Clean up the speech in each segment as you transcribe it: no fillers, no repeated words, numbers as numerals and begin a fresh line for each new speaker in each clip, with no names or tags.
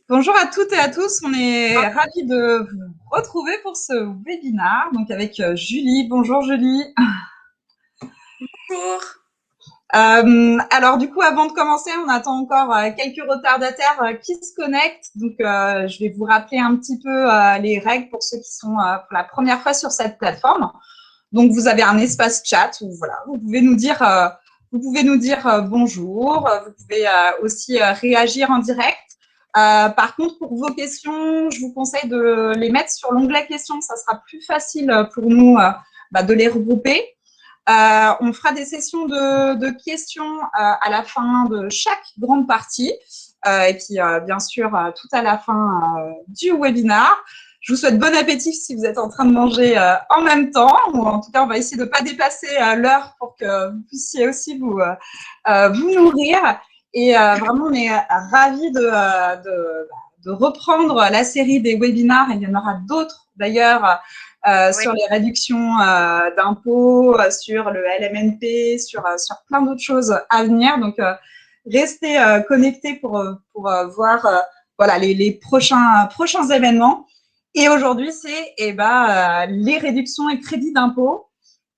Bonjour à toutes et à tous, on est ravis de vous retrouver pour ce webinaire, donc avec Julie. Bonjour Julie.
Bonjour.
Alors du coup, avant de commencer, on attend encore quelques retardataires qui se connectent, donc je vais vous rappeler un petit peu les règles pour ceux qui sont pour la première fois sur cette plateforme. Donc vous avez un espace chat où voilà, vous pouvez nous dire bonjour, vous pouvez aussi réagir en direct. Par contre, pour vos questions, je vous conseille de les mettre sur l'onglet questions. Ça sera plus facile pour nous de les regrouper. On fera des sessions de questions à la fin de chaque grande partie. Et puis, bien sûr, tout à la fin du webinaire. Je vous souhaite bon appétit si vous êtes en train de manger en même temps. Ou en tout cas, on va essayer de ne pas dépasser l'heure pour que vous puissiez aussi vous nourrir. Et vraiment, on est ravis de reprendre la série des webinaires. Il y en aura d'autres d'ailleurs
Oui.
sur les réductions d'impôts, sur le LMNP, sur plein d'autres choses à venir. Donc, restez connectés pour voir voilà, les prochains événements. Et aujourd'hui, c'est les réductions et crédits d'impôts.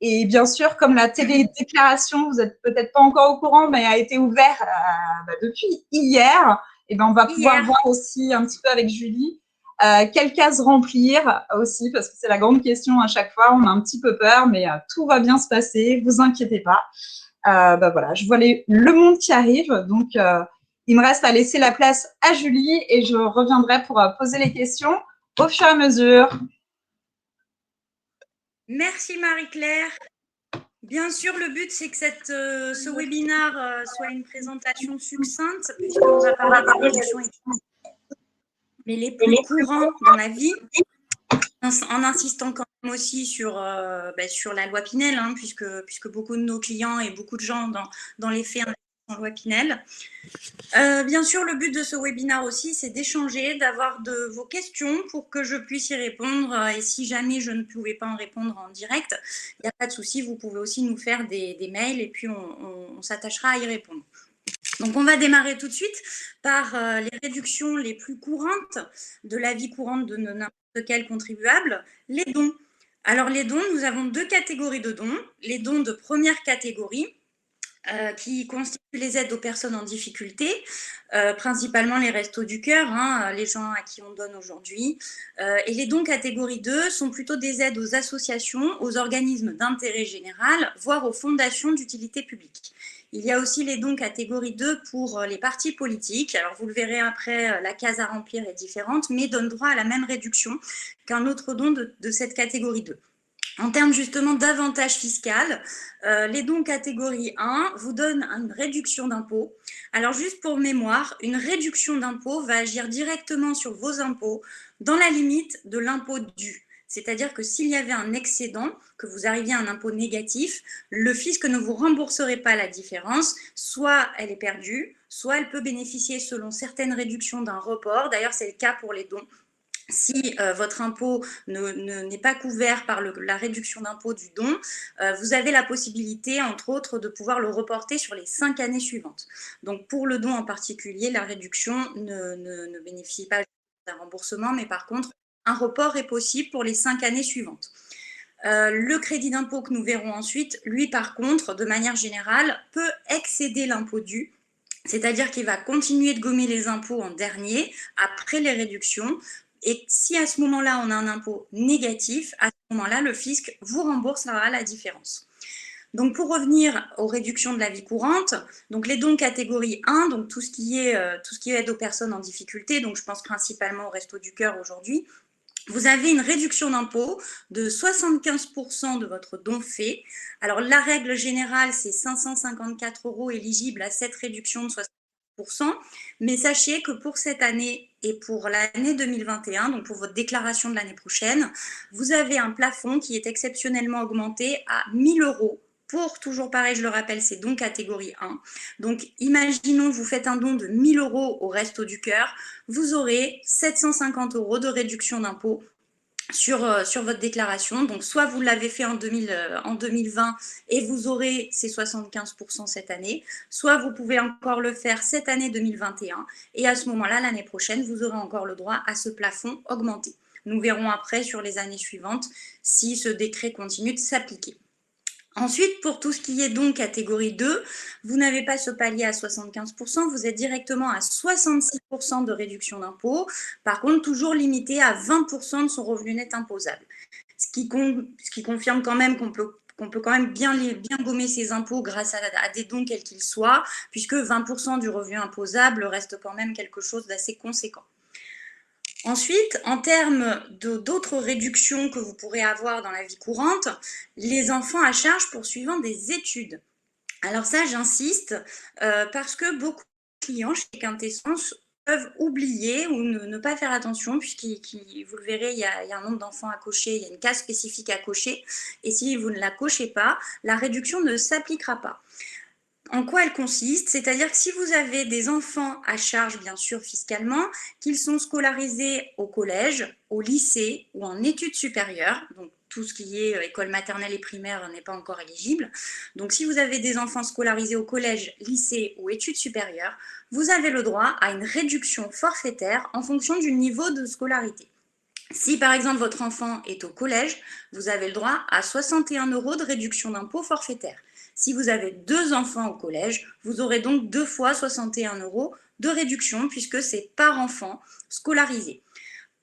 Et bien sûr, comme la télédéclaration, vous n'êtes peut-être pas encore au courant, mais a été ouverte depuis hier, et on va pouvoir
Hier.
voir aussi un petit peu avec Julie quelles cases remplir aussi, parce que c'est la grande question à chaque fois. On a un petit peu peur, mais tout va bien se passer, vous inquiétez pas. Voilà, je vois le monde qui arrive, donc il me reste à laisser la place à Julie et je reviendrai pour poser les questions au fur et à mesure.
Merci Marie-Claire. Bien sûr, le but, c'est que ce webinaire soit une présentation succincte, puisqu'on va parler des réductions, mais les plus courants dans la vie, en insistant quand même aussi sur la loi Pinel, hein, puisque beaucoup de nos clients et beaucoup de gens dans les faits investissent en loi Pinel. Bien sûr, le but de ce webinaire aussi, c'est d'échanger, d'avoir de vos questions pour que je puisse y répondre. Et si jamais je ne pouvais pas en répondre en direct, il n'y a pas de souci, vous pouvez aussi nous faire des mails et puis on s'attachera à y répondre. Donc, on va démarrer tout de suite par les réductions les plus courantes de la vie courante de n'importe quel contribuable, les dons. Alors, les dons, nous avons deux catégories de dons. Les dons de première catégorie, qui constituent les aides aux personnes en difficulté, principalement les restos du cœur, hein, les gens à qui on donne aujourd'hui. Et les dons catégorie 2 sont plutôt des aides aux associations, aux organismes d'intérêt général, voire aux fondations d'utilité publique. Il y a aussi les dons catégorie 2 pour les partis politiques. Alors vous le verrez après, la case à remplir est différente, mais donne droit à la même réduction qu'un autre don de cette catégorie 2. En termes justement d'avantages fiscaux, les dons catégorie 1 vous donnent une réduction d'impôt. Alors juste pour mémoire, une réduction d'impôt va agir directement sur vos impôts dans la limite de l'impôt dû. C'est-à-dire que s'il y avait un excédent, que vous arriviez à un impôt négatif, le fisc ne vous rembourserait pas la différence. Soit elle est perdue, soit elle peut bénéficier selon certaines réductions d'un report. D'ailleurs, c'est le cas pour les dons. Si votre impôt n'est pas couvert par la réduction d'impôt du don, vous avez la possibilité, entre autres, de pouvoir le reporter sur les 5 années suivantes. Donc, pour le don en particulier, la réduction ne bénéficie pas d'un remboursement, mais par contre, un report est possible pour les 5 années suivantes. Le crédit d'impôt que nous verrons ensuite, lui, par contre, de manière générale, peut excéder l'impôt dû. C'est-à-dire qu'il va continuer de gommer les impôts en dernier, après les réductions. Et si à ce moment-là, on a un impôt négatif, à ce moment-là, le fisc vous remboursera la différence. Donc, pour revenir aux réductions de la vie courante, donc les dons catégorie 1, donc tout ce qui est aide aux personnes en difficulté, donc je pense principalement au Resto du Cœur aujourd'hui, vous avez une réduction d'impôt de 75% de votre don fait. Alors, la règle générale, c'est 554 € éligibles à cette réduction de 75%. Mais sachez que pour cette année et pour l'année 2021, donc pour votre déclaration de l'année prochaine, vous avez un plafond qui est exceptionnellement augmenté à 1 000 € pour, toujours pareil, je le rappelle, c'est don catégorie 1. Donc, imaginons que vous faites un don de 1 000 € au Resto du Cœur, vous aurez 750 € de réduction d'impôt sur votre déclaration. Donc, soit vous l'avez fait en 2020 et vous aurez ces 75% cette année, soit vous pouvez encore le faire cette année 2021 et à ce moment-là, l'année prochaine, vous aurez encore le droit à ce plafond augmenté. Nous verrons après sur les années suivantes si ce décret continue de s'appliquer. Ensuite, pour tout ce qui est donc catégorie 2, vous n'avez pas ce palier à 75%, vous êtes directement à 66% de réduction d'impôt, par contre toujours limité à 20% de son revenu net imposable. Ce qui confirme quand même qu'on peut quand même bien gommer ses impôts grâce à des dons quels qu'ils soient, puisque 20% du revenu imposable reste quand même quelque chose d'assez conséquent. Ensuite, en termes d'autres réductions que vous pourrez avoir dans la vie courante, les enfants à charge poursuivant des études. Alors ça, j'insiste, parce que beaucoup de clients chez Quintessence peuvent oublier ou ne pas faire attention, puisque vous le verrez, il y a un nombre d'enfants à cocher, il y a une case spécifique à cocher, et si vous ne la cochez pas, la réduction ne s'appliquera pas. En quoi elle consiste? C'est-à-dire que si vous avez des enfants à charge, bien sûr, fiscalement, qu'ils sont scolarisés au collège, au lycée ou en études supérieures, donc tout ce qui est école maternelle et primaire n'est pas encore éligible. Donc si vous avez des enfants scolarisés au collège, lycée ou études supérieures, vous avez le droit à une réduction forfaitaire en fonction du niveau de scolarité. Si par exemple votre enfant est au collège, vous avez le droit à 61 € de réduction d'impôt forfaitaire. Si vous avez 2 enfants au collège, vous aurez donc 2 fois 61 € de réduction puisque c'est par enfant scolarisé.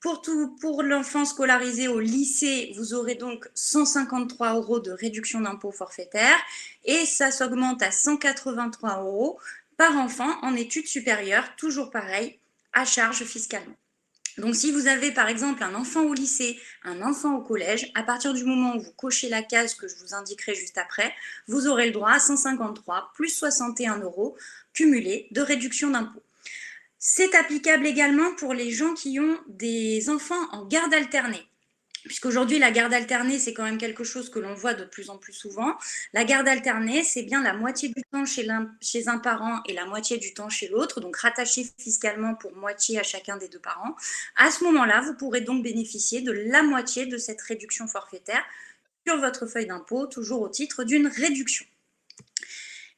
Pour l'enfant scolarisé au lycée, vous aurez donc 153 € de réduction d'impôt forfaitaire et ça s'augmente à 183 € par enfant en études supérieures, toujours pareil, à charge fiscalement. Donc, si vous avez par exemple un enfant au lycée, un enfant au collège, à partir du moment où vous cochez la case que je vous indiquerai juste après, vous aurez le droit à 153 plus 61 € cumulés de réduction d'impôt. C'est applicable également pour les gens qui ont des enfants en garde alternée. Puisqu'aujourd'hui, la garde alternée, c'est quand même quelque chose que l'on voit de plus en plus souvent. La garde alternée, c'est bien la moitié du temps chez un parent et la moitié du temps chez l'autre, donc rattaché fiscalement pour moitié à chacun des 2 parents. À ce moment-là, vous pourrez donc bénéficier de la moitié de cette réduction forfaitaire sur votre feuille d'impôt, toujours au titre d'une réduction.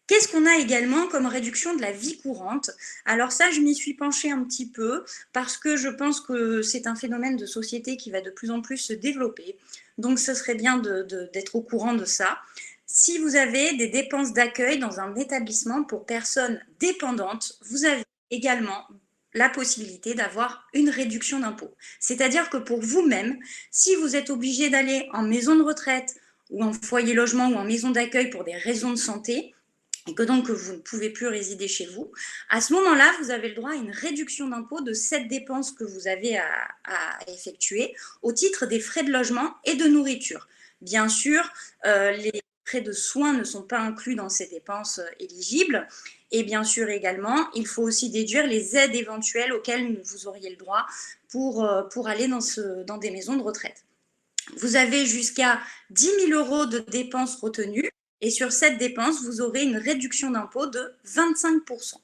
Qu'est-ce qu'on a également comme réduction de la vie courante? Alors ça, je m'y suis penchée un petit peu parce que je pense que c'est un phénomène de société qui va de plus en plus se développer. Donc, ce serait bien d'être au courant de ça. Si vous avez des dépenses d'accueil dans un établissement pour personnes dépendantes, vous avez également la possibilité d'avoir une réduction d'impôt. C'est-à-dire que pour vous-même, si vous êtes obligé d'aller en maison de retraite ou en foyer logement ou en maison d'accueil pour des raisons de santé, et que donc vous ne pouvez plus résider chez vous, à ce moment-là, vous avez le droit à une réduction d'impôt de cette dépense que vous avez à effectuer au titre des frais de logement et de nourriture. Bien sûr, les frais de soins ne sont pas inclus dans ces dépenses éligibles. Et bien sûr également, il faut aussi déduire les aides éventuelles auxquelles vous auriez le droit pour aller dans des maisons de retraite. Vous avez jusqu'à 10 000 € de dépenses retenues. Et sur cette dépense, vous aurez une réduction d'impôt de 25%.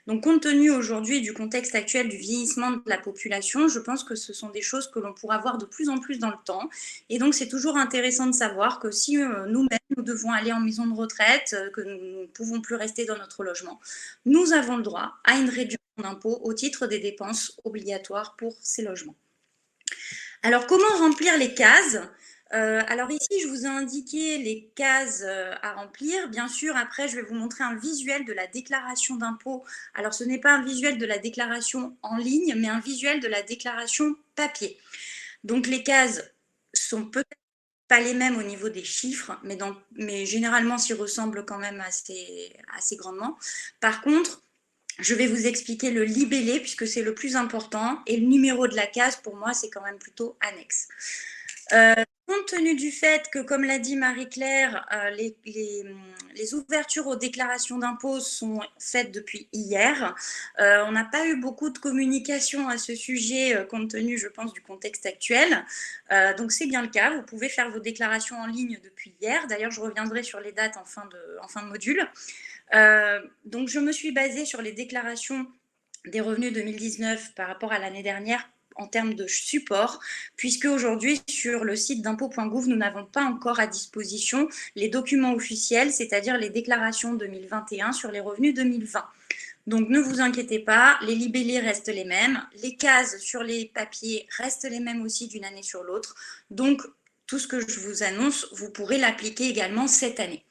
Donc, compte tenu aujourd'hui du contexte actuel du vieillissement de la population, je pense que ce sont des choses que l'on pourra voir de plus en plus dans le temps. Et donc, c'est toujours intéressant de savoir que si nous-mêmes, nous devons aller en maison de retraite, que nous ne pouvons plus rester dans notre logement, nous avons le droit à une réduction d'impôt au titre des dépenses obligatoires pour ces logements. Alors, comment remplir les cases? Alors ici, je vous ai indiqué les cases à remplir. Bien sûr, après, je vais vous montrer un visuel de la déclaration d'impôt. Alors, ce n'est pas un visuel de la déclaration en ligne, mais un visuel de la déclaration papier. Donc, les cases sont peut-être pas les mêmes au niveau des chiffres, mais généralement s'y ressemblent quand même assez grandement. Par contre, je vais vous expliquer le libellé puisque c'est le plus important et le numéro de la case, pour moi, c'est quand même plutôt annexe. Compte tenu du fait que, comme l'a dit Marie-Claire, les ouvertures aux déclarations d'impôts sont faites depuis hier, on n'a pas eu beaucoup de communication à ce sujet, compte tenu, je pense, du contexte actuel. Donc, c'est bien le cas. Vous pouvez faire vos déclarations en ligne depuis hier. D'ailleurs, je reviendrai sur les dates en fin de module. Donc, je me suis basée sur les déclarations des revenus 2019 par rapport à l'année dernière en termes de support, puisque aujourd'hui, sur le site d'impôt.gouv, nous n'avons pas encore à disposition les documents officiels, c'est-à-dire les déclarations 2021 sur les revenus 2020. Donc, ne vous inquiétez pas, les libellés restent les mêmes, les cases sur les papiers restent les mêmes aussi d'une année sur l'autre. Donc, tout ce que je vous annonce, vous pourrez l'appliquer également cette année.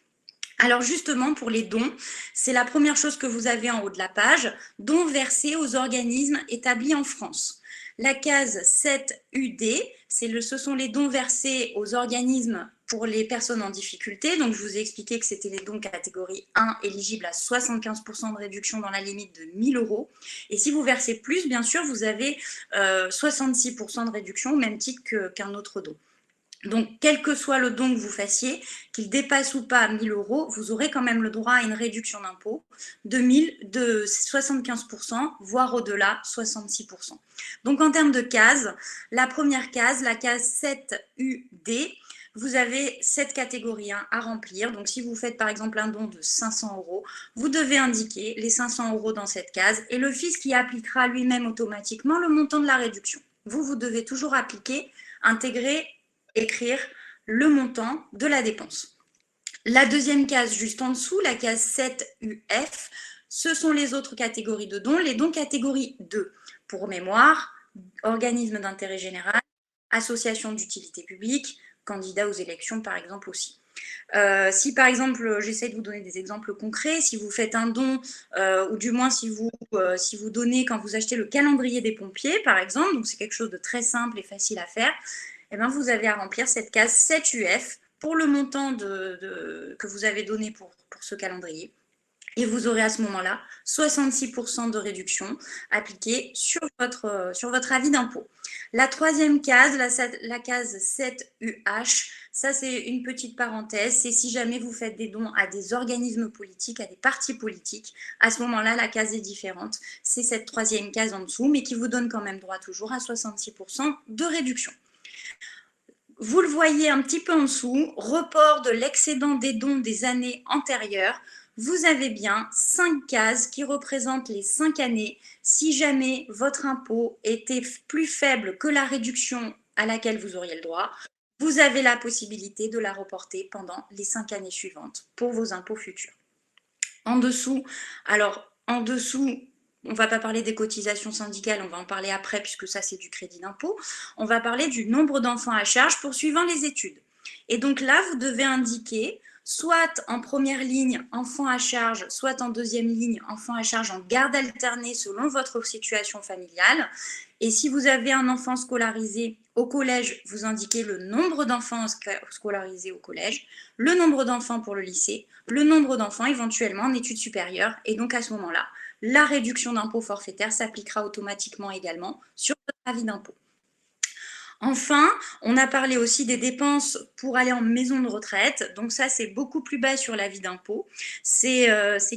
Alors justement, pour les dons, c'est la première chose que vous avez en haut de la page, dons versés aux organismes établis en France. La case 7UD, ce sont les dons versés aux organismes pour les personnes en difficulté. Donc, je vous ai expliqué que c'était les dons catégorie 1 éligibles à 75% de réduction dans la limite de 1 000 €. Et si vous versez plus, bien sûr, vous avez 66% de réduction au même titre qu'un autre don. Donc, quel que soit le don que vous fassiez, qu'il dépasse ou pas 1 000 €, vous aurez quand même le droit à une réduction d'impôt de 75%, voire au-delà, 66%. Donc, en termes de cases, la première case, la case 7UD, vous avez cette catégorie 1 à remplir. Donc, si vous faites par exemple un don de 500 €, vous devez indiquer les 500 € dans cette case et le fisc y appliquera lui-même automatiquement le montant de la réduction. Vous devez toujours intégrer, écrire le montant de la dépense. La deuxième case juste en dessous, la case 7UF, ce sont les autres catégories de dons, les dons catégorie 2. Pour mémoire, organisme d'intérêt général, association d'utilité publique, candidat aux élections par exemple aussi. Si par exemple, j'essaie de vous donner des exemples concrets, si vous faites un don, ou du moins si vous donnez quand vous achetez le calendrier des pompiers par exemple, donc c'est quelque chose de très simple et facile à faire, eh bien, vous avez à remplir cette case 7UF pour le montant que vous avez donné pour ce calendrier. Et vous aurez à ce moment-là 66% de réduction appliquée sur votre avis d'impôt. La troisième case, la case 7UH, ça c'est une petite parenthèse, c'est si jamais vous faites des dons à des organismes politiques, à des partis politiques, à ce moment-là, la case est différente. C'est cette troisième case en dessous, mais qui vous donne quand même droit toujours à 66% de réduction. Vous le voyez un petit peu en dessous, report de l'excédent des dons des années antérieures. Vous avez bien 5 cases qui représentent les 5 années. Si jamais votre impôt était plus faible que la réduction à laquelle vous auriez le droit, vous avez la possibilité de la reporter pendant les 5 années suivantes pour vos impôts futurs. En dessous, on ne va pas parler des cotisations syndicales, on va en parler après puisque ça c'est du crédit d'impôt. On va parler du nombre d'enfants à charge poursuivant les études. Et donc là, vous devez indiquer soit en première ligne enfants à charge, soit en deuxième ligne enfants à charge en garde alternée selon votre situation familiale. Et si vous avez un enfant scolarisé au collège, vous indiquez le nombre d'enfants scolarisés au collège, le nombre d'enfants pour le lycée, le nombre d'enfants éventuellement en études supérieures. Et donc à ce moment-là, la réduction d'impôt forfaitaire s'appliquera automatiquement également sur votre avis d'impôt. Enfin, on a parlé aussi des dépenses pour aller en maison de retraite. Donc ça, c'est beaucoup plus bas sur l'avis d'impôt. C'est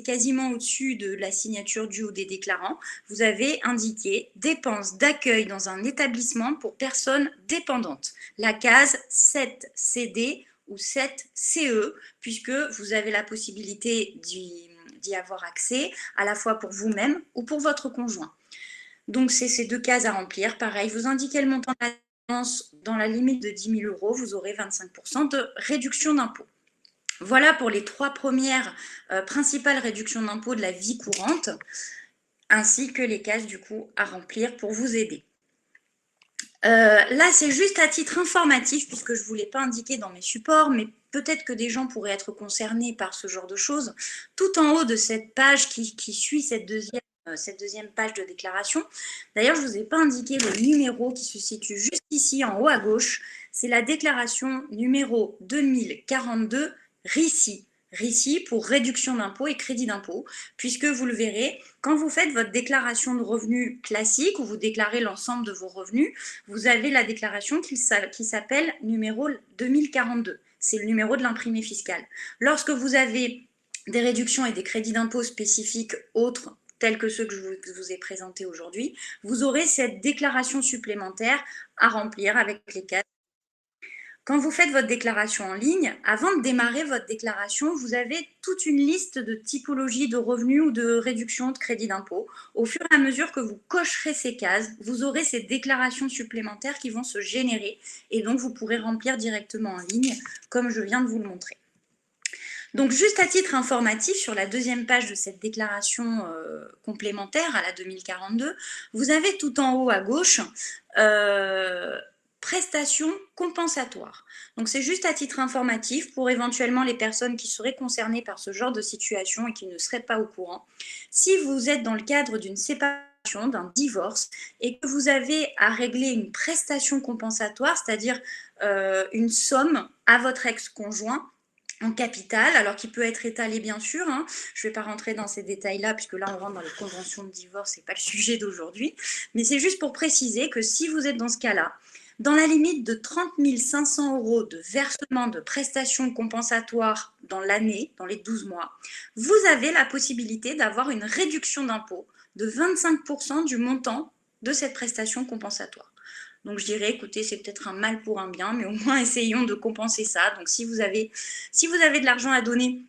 quasiment au-dessus de la signature du ou des déclarants. Vous avez indiqué dépenses d'accueil dans un établissement pour personnes dépendantes. La case 7CD ou 7CE, puisque vous avez la possibilité d'y avoir accès à la fois pour vous-même ou pour votre conjoint. Donc, c'est ces 2 cases à remplir. Pareil, vous indiquez le montant de la dépense dans la limite de 10 000 €, vous aurez 25% de réduction d'impôt. Voilà pour les 3 premières principales réductions d'impôt de la vie courante, ainsi que les cases du coup à remplir pour vous aider. Là, c'est juste à titre informatif, puisque je ne vous l'ai pas indiqué dans mes supports, mais peut-être que des gens pourraient être concernés par ce genre de choses. Tout en haut de cette page qui suit cette deuxième page de déclaration, d'ailleurs, je ne vous ai pas indiqué le numéro qui se situe juste ici, en haut à gauche. C'est la déclaration numéro 2042 RICI. RICI pour réduction d'impôt et crédit d'impôt, puisque vous le verrez, quand vous faites votre déclaration de revenus classique, où vous déclarez l'ensemble de vos revenus, vous avez la déclaration qui s'appelle numéro 2042. C'est le numéro de l'imprimé fiscal. Lorsque vous avez des réductions et des crédits d'impôt spécifiques autres, tels que ceux que je vous ai présentés aujourd'hui, vous aurez cette déclaration supplémentaire à remplir avec les cases. Quand vous faites votre déclaration en ligne, avant de démarrer votre déclaration, vous avez toute une liste de typologies de revenus ou de réduction de crédit d'impôt. Au fur et à mesure que vous cocherez ces cases, vous aurez ces déclarations supplémentaires qui vont se générer et donc vous pourrez remplir directement en ligne comme je viens de vous le montrer. Donc, juste à titre informatif, sur la deuxième page de cette déclaration complémentaire à la 2042, vous avez tout en haut à gauche prestations compensatoires. Donc, c'est juste à titre informatif pour éventuellement les personnes qui seraient concernées par ce genre de situation et qui ne seraient pas au courant. Si vous êtes dans le cadre d'une séparation, d'un divorce, et que vous avez à régler une prestation compensatoire, c'est-à-dire une somme à votre ex-conjoint, en capital, alors qui peut être étalé bien sûr, hein. Je ne vais pas rentrer dans ces détails-là, puisque là on rentre dans les conventions de divorce, ce n'est pas le sujet d'aujourd'hui, mais c'est juste pour préciser que si vous êtes dans ce cas-là, dans la limite de 30 500 € de versement de prestations compensatoires dans l'année, dans les 12 mois, vous avez la possibilité d'avoir une réduction d'impôt de 25% du montant de cette prestation compensatoire. Donc, je dirais, écoutez, c'est peut-être un mal pour un bien, mais au moins, essayons de compenser ça. Donc, si vous avez de l'argent à donner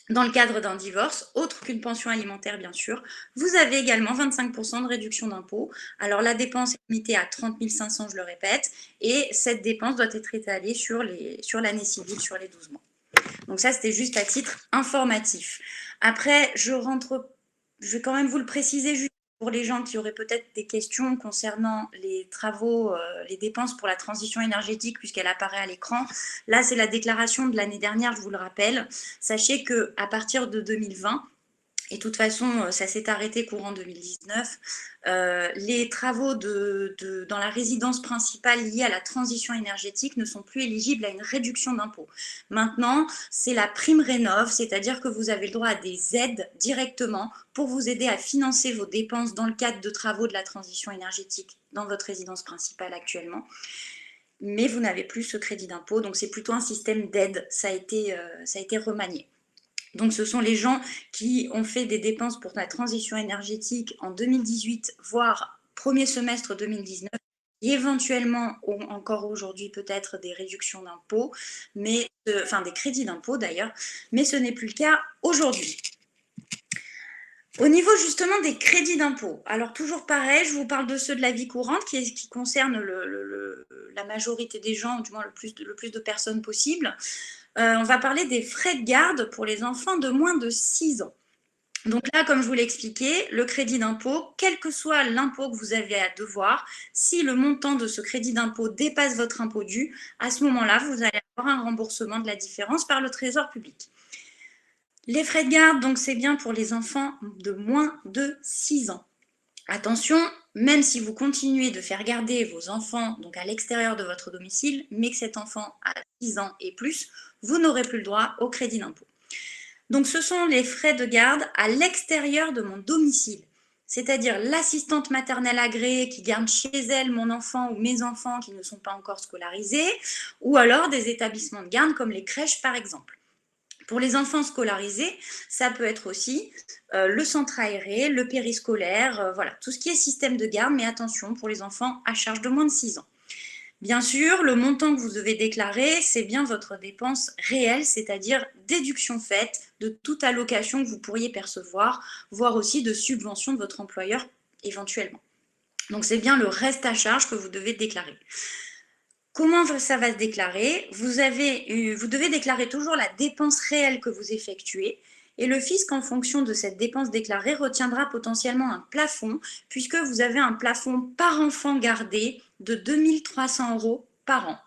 dans le cadre d'un divorce, autre qu'une pension alimentaire, bien sûr, vous avez également 25% de réduction d'impôt. Alors, la dépense est limitée à 30 500, je le répète, et cette dépense doit être étalée sur l'année civile, sur les 12 mois. Donc, ça, c'était juste à titre informatif. Après, je vais quand même vous le préciser juste pour les gens qui auraient peut-être des questions concernant les travaux, les dépenses pour la transition énergétique, puisqu'elle apparaît à l'écran. Là, c'est la déclaration de l'année dernière, je vous le rappelle. Sachez qu'à partir de 2020, et de toute façon, ça s'est arrêté courant 2019, les travaux dans la résidence principale liés à la transition énergétique ne sont plus éligibles à une réduction d'impôt. Maintenant, c'est la prime rénov', c'est-à-dire que vous avez le droit à des aides directement pour vous aider à financer vos dépenses dans le cadre de travaux de la transition énergétique dans votre résidence principale actuellement. Mais vous n'avez plus ce crédit d'impôt, donc c'est plutôt un système d'aide, ça a été remanié. Donc, ce sont les gens qui ont fait des dépenses pour la transition énergétique en 2018, voire premier semestre 2019, qui éventuellement ont encore aujourd'hui peut-être des réductions d'impôts, des crédits d'impôt d'ailleurs, mais ce n'est plus le cas aujourd'hui. Au niveau justement des crédits d'impôt, alors toujours pareil, je vous parle de ceux de la vie courante qui concernent la majorité des gens, ou du moins le plus de personnes possible. On va parler des frais de garde pour les enfants de moins de 6 ans. Donc là, comme je vous l'ai expliqué, le crédit d'impôt, quel que soit l'impôt que vous avez à devoir, si le montant de ce crédit d'impôt dépasse votre impôt dû, à ce moment-là, vous allez avoir un remboursement de la différence par le Trésor public. Les frais de garde, donc c'est bien pour les enfants de moins de 6 ans. Attention, même si vous continuez de faire garder vos enfants donc à l'extérieur de votre domicile, mais que cet enfant a 6 ans et plus, vous n'aurez plus le droit au crédit d'impôt. Donc, ce sont les frais de garde à l'extérieur de mon domicile, c'est-à-dire l'assistante maternelle agréée qui garde chez elle mon enfant ou mes enfants qui ne sont pas encore scolarisés, ou alors des établissements de garde comme les crèches par exemple. Pour les enfants scolarisés, ça peut être aussi le centre aéré, le périscolaire, voilà, tout ce qui est système de garde, mais attention pour les enfants à charge de moins de 6 ans. Bien sûr, le montant que vous devez déclarer, c'est bien votre dépense réelle, c'est-à-dire déduction faite de toute allocation que vous pourriez percevoir, voire aussi de subvention de votre employeur éventuellement. Donc, c'est bien le reste à charge que vous devez déclarer. Comment ça va se déclarer ? Vous devez déclarer toujours la dépense réelle que vous effectuez et le fisc, en fonction de cette dépense déclarée, retiendra potentiellement un plafond puisque vous avez un plafond par enfant gardé de 2 300 € par an.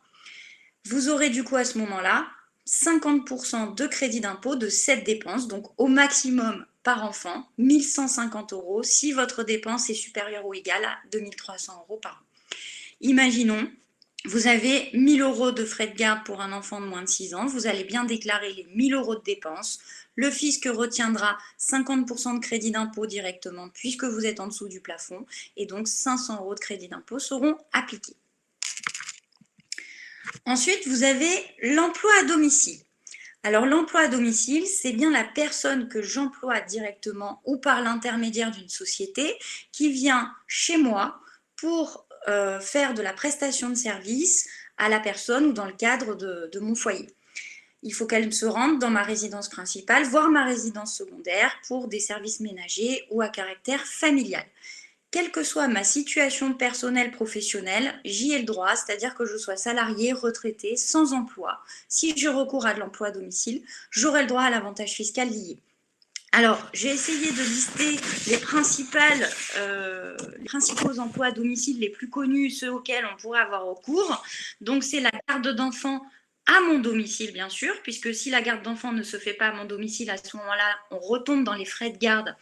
Vous aurez du coup à ce moment-là 50% de crédit d'impôt de cette dépense, donc au maximum par enfant, 1 150 € si votre dépense est supérieure ou égale à 2 300 € par an. Imaginons, vous avez 1 000 € de frais de garde pour un enfant de moins de 6 ans, vous allez bien déclarer les 1 000 € de dépenses. Le fisc retiendra 50% de crédit d'impôt directement puisque vous êtes en dessous du plafond et donc 500 € de crédit d'impôt seront appliqués. Ensuite, vous avez l'emploi à domicile. Alors, l'emploi à domicile, c'est bien la personne que j'emploie directement ou par l'intermédiaire d'une société qui vient chez moi pour faire de la prestation de service à la personne ou dans le cadre de mon foyer. Il faut qu'elle se rende dans ma résidence principale, voire ma résidence secondaire pour des services ménagers ou à caractère familial. Quelle que soit ma situation personnelle, professionnelle, j'y ai le droit, c'est-à-dire que je sois salarié, retraité, sans emploi. Si je recours à de l'emploi à domicile, j'aurai le droit à l'avantage fiscal lié. Alors, j'ai essayé de lister les principaux emplois à domicile les plus connus, ceux auxquels on pourrait avoir recours. Donc, c'est la garde d'enfants à mon domicile, bien sûr, puisque si la garde d'enfants ne se fait pas à mon domicile, à ce moment-là, on retombe dans les frais de garde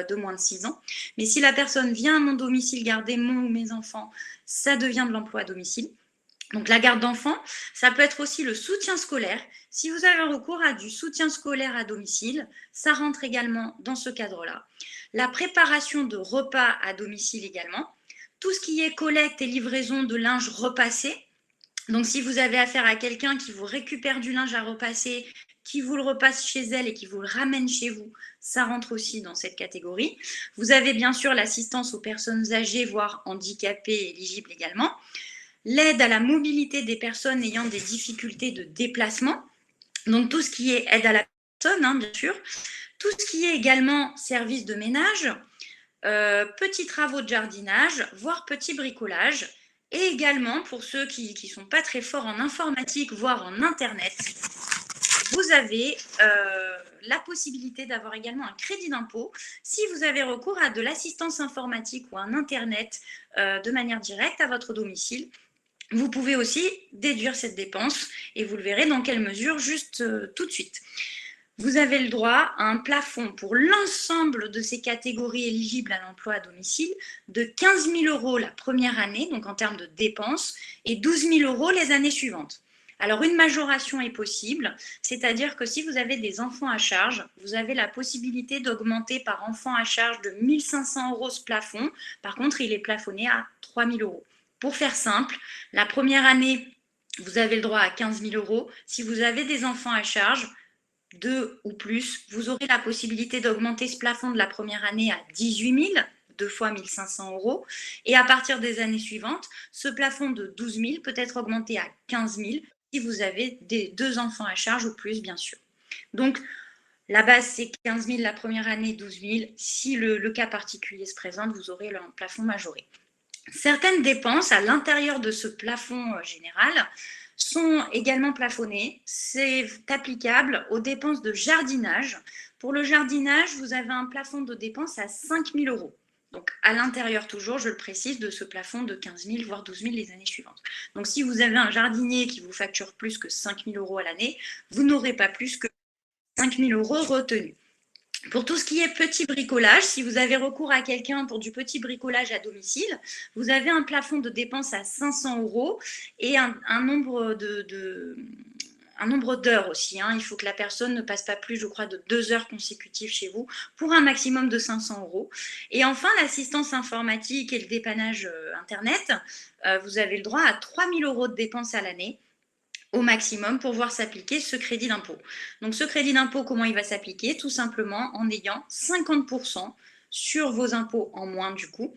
de moins de 6 ans. Mais si la personne vient à mon domicile garder mon ou mes enfants, ça devient de l'emploi à domicile. Donc la garde d'enfants, ça peut être aussi le soutien scolaire. Si vous avez recours à du soutien scolaire à domicile, ça rentre également dans ce cadre-là. La préparation de repas à domicile également. Tout ce qui est collecte et livraison de linge repassé. Donc si vous avez affaire à quelqu'un qui vous récupère du linge à repasser, qui vous le repasse chez elle et qui vous le ramène chez vous, ça rentre aussi dans cette catégorie. Vous avez bien sûr l'assistance aux personnes âgées, voire handicapées, éligibles également. L'aide à la mobilité des personnes ayant des difficultés de déplacement, donc tout ce qui est aide à la personne, bien sûr, tout ce qui est également service de ménage, petits travaux de jardinage, voire petit bricolage, et également pour ceux qui ne sont pas très forts en informatique, voire en Internet, vous avez la possibilité d'avoir également un crédit d'impôt si vous avez recours à de l'assistance informatique ou un Internet de manière directe à votre domicile. Vous pouvez aussi déduire cette dépense et vous le verrez dans quelle mesure juste tout de suite. Vous avez le droit à un plafond pour l'ensemble de ces catégories éligibles à l'emploi à domicile de 15 000 € la première année, donc en termes de dépenses, et 12 000 € les années suivantes. Alors une majoration est possible, c'est-à-dire que si vous avez des enfants à charge, vous avez la possibilité d'augmenter par enfant à charge de 1 500 € ce plafond. Par contre, il est plafonné à 3 000 €. Pour faire simple, la première année, vous avez le droit à 15 000 €. Si vous avez des enfants à charge, 2 ou plus, vous aurez la possibilité d'augmenter ce plafond de la première année à 18 000, 2 fois 1 500 €. Et à partir des années suivantes, ce plafond de 12 000 peut être augmenté à 15 000 si vous avez 2 enfants à charge ou plus, bien sûr. Donc, la base, c'est 15 000 la première année, 12 000. Si le cas particulier se présente, vous aurez le plafond majoré. Certaines dépenses à l'intérieur de ce plafond général sont également plafonnées. C'est applicable aux dépenses de jardinage. Pour le jardinage, vous avez un plafond de dépenses à 5 000 €. Donc, à l'intérieur toujours, je le précise, de ce plafond de 15 000, voire 12 000 les années suivantes. Donc, si vous avez un jardinier qui vous facture plus que 5 000 € à l'année, vous n'aurez pas plus que 5 000 € retenus. Pour tout ce qui est petit bricolage, si vous avez recours à quelqu'un pour du petit bricolage à domicile, vous avez un plafond de dépenses à 500 € et un nombre d'heures aussi. Il faut que la personne ne passe pas plus, je crois, de 2 heures consécutives chez vous pour un maximum de 500 €. Et enfin, l'assistance informatique et le dépannage Internet, vous avez le droit à 3 000 € de dépenses à l'année au maximum pour voir s'appliquer ce crédit d'impôt. Donc ce crédit d'impôt, comment il va s'appliquer? Tout simplement en ayant 50% sur vos impôts en moins du coup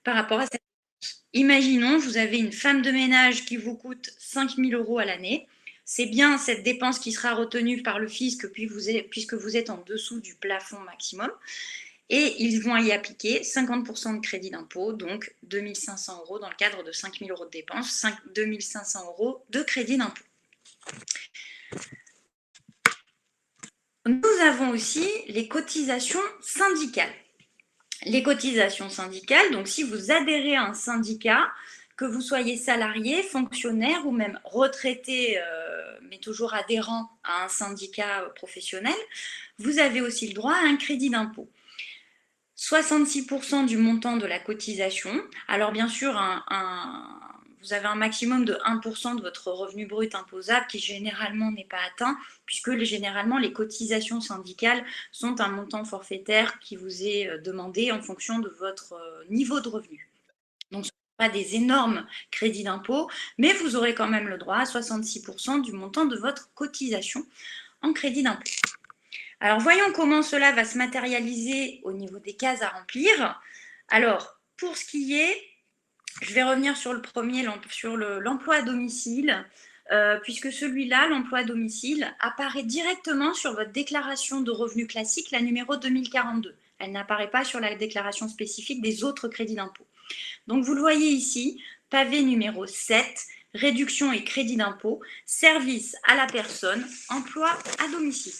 par rapport à cette dépense. Imaginons, vous avez une femme de ménage qui vous coûte 5 000 € à l'année. C'est bien cette dépense qui sera retenue par le fisc puisque vous êtes en dessous du plafond maximum. Et ils vont y appliquer 50% de crédit d'impôt, donc 2 500 € dans le cadre de 5 000 € de dépenses, 2 500 € de crédit d'impôt. Nous avons aussi les cotisations syndicales. Les cotisations syndicales, donc si vous adhérez à un syndicat, que vous soyez salarié, fonctionnaire ou même retraité, mais toujours adhérent à un syndicat professionnel, vous avez aussi le droit à un crédit d'impôt. 66% du montant de la cotisation. Alors bien sûr, vous avez un maximum de 1% de votre revenu brut imposable qui généralement n'est pas atteint puisque généralement les cotisations syndicales sont un montant forfaitaire qui vous est demandé en fonction de votre niveau de revenu. Donc ce ne sont pas des énormes crédits d'impôt, mais vous aurez quand même le droit à 66% du montant de votre cotisation en crédit d'impôt. Alors, voyons comment cela va se matérialiser au niveau des cases à remplir. Alors, pour ce qui est Je vais revenir sur le premier, sur l'emploi à domicile, puisque celui-là, l'emploi à domicile, apparaît directement sur votre déclaration de revenus classique, la numéro 2042. Elle n'apparaît pas sur la déclaration spécifique des autres crédits d'impôt. Donc, vous le voyez ici, pavé numéro 7, réduction et crédit d'impôt, service à la personne, emploi à domicile.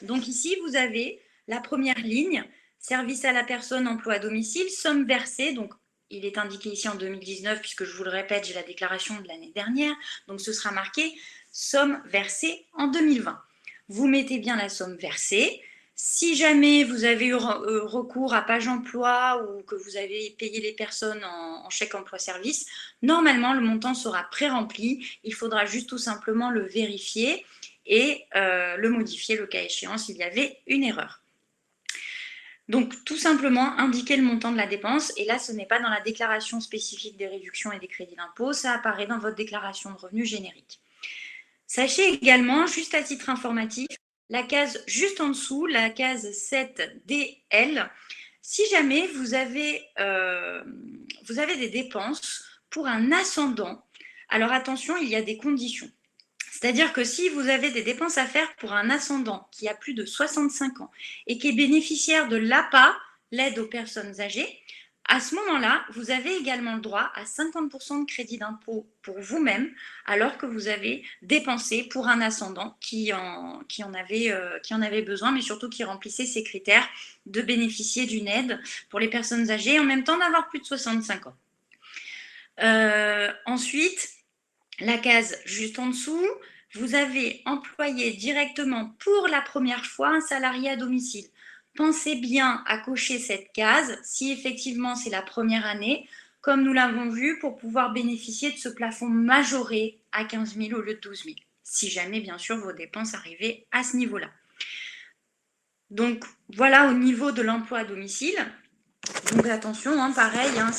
Donc ici, vous avez la première ligne, service à la personne, emploi à domicile, somme versée, donc il est indiqué ici en 2019, puisque je vous le répète, j'ai la déclaration de l'année dernière, donc ce sera marqué somme versée en 2020. Vous mettez bien la somme versée. Si jamais vous avez eu recours à Page Emploi ou que vous avez payé les personnes en chèque emploi-service, normalement, le montant sera pré-rempli. Il faudra juste tout simplement le vérifier et le modifier le cas échéant s'il y avait une erreur. Donc, tout simplement, indiquer le montant de la dépense. Et là, ce n'est pas dans la déclaration spécifique des réductions et des crédits d'impôt. Ça apparaît dans votre déclaration de revenus générique. Sachez également, juste à titre informatif, la case juste en dessous, la case 7DL, si jamais vous avez des dépenses pour un ascendant, alors attention, il y a des conditions. C'est-à-dire que si vous avez des dépenses à faire pour un ascendant qui a plus de 65 ans et qui est bénéficiaire de l'APA, l'aide aux personnes âgées, à ce moment-là, vous avez également le droit à 50% de crédit d'impôt pour vous-même, alors que vous avez dépensé pour un ascendant qui en avait besoin, mais surtout qui remplissait ces critères de bénéficier d'une aide pour les personnes âgées et en même temps d'avoir plus de 65 ans. Ensuite, la case juste en dessous, vous avez employé directement pour la première fois un salarié à domicile. Pensez bien à cocher cette case si effectivement c'est la première année, comme nous l'avons vu, pour pouvoir bénéficier de ce plafond majoré à 15 000 au lieu de 12 000, si jamais bien sûr vos dépenses arrivaient à ce niveau-là. Donc voilà au niveau de l'emploi à domicile. Donc attention, hein, pareil, hein,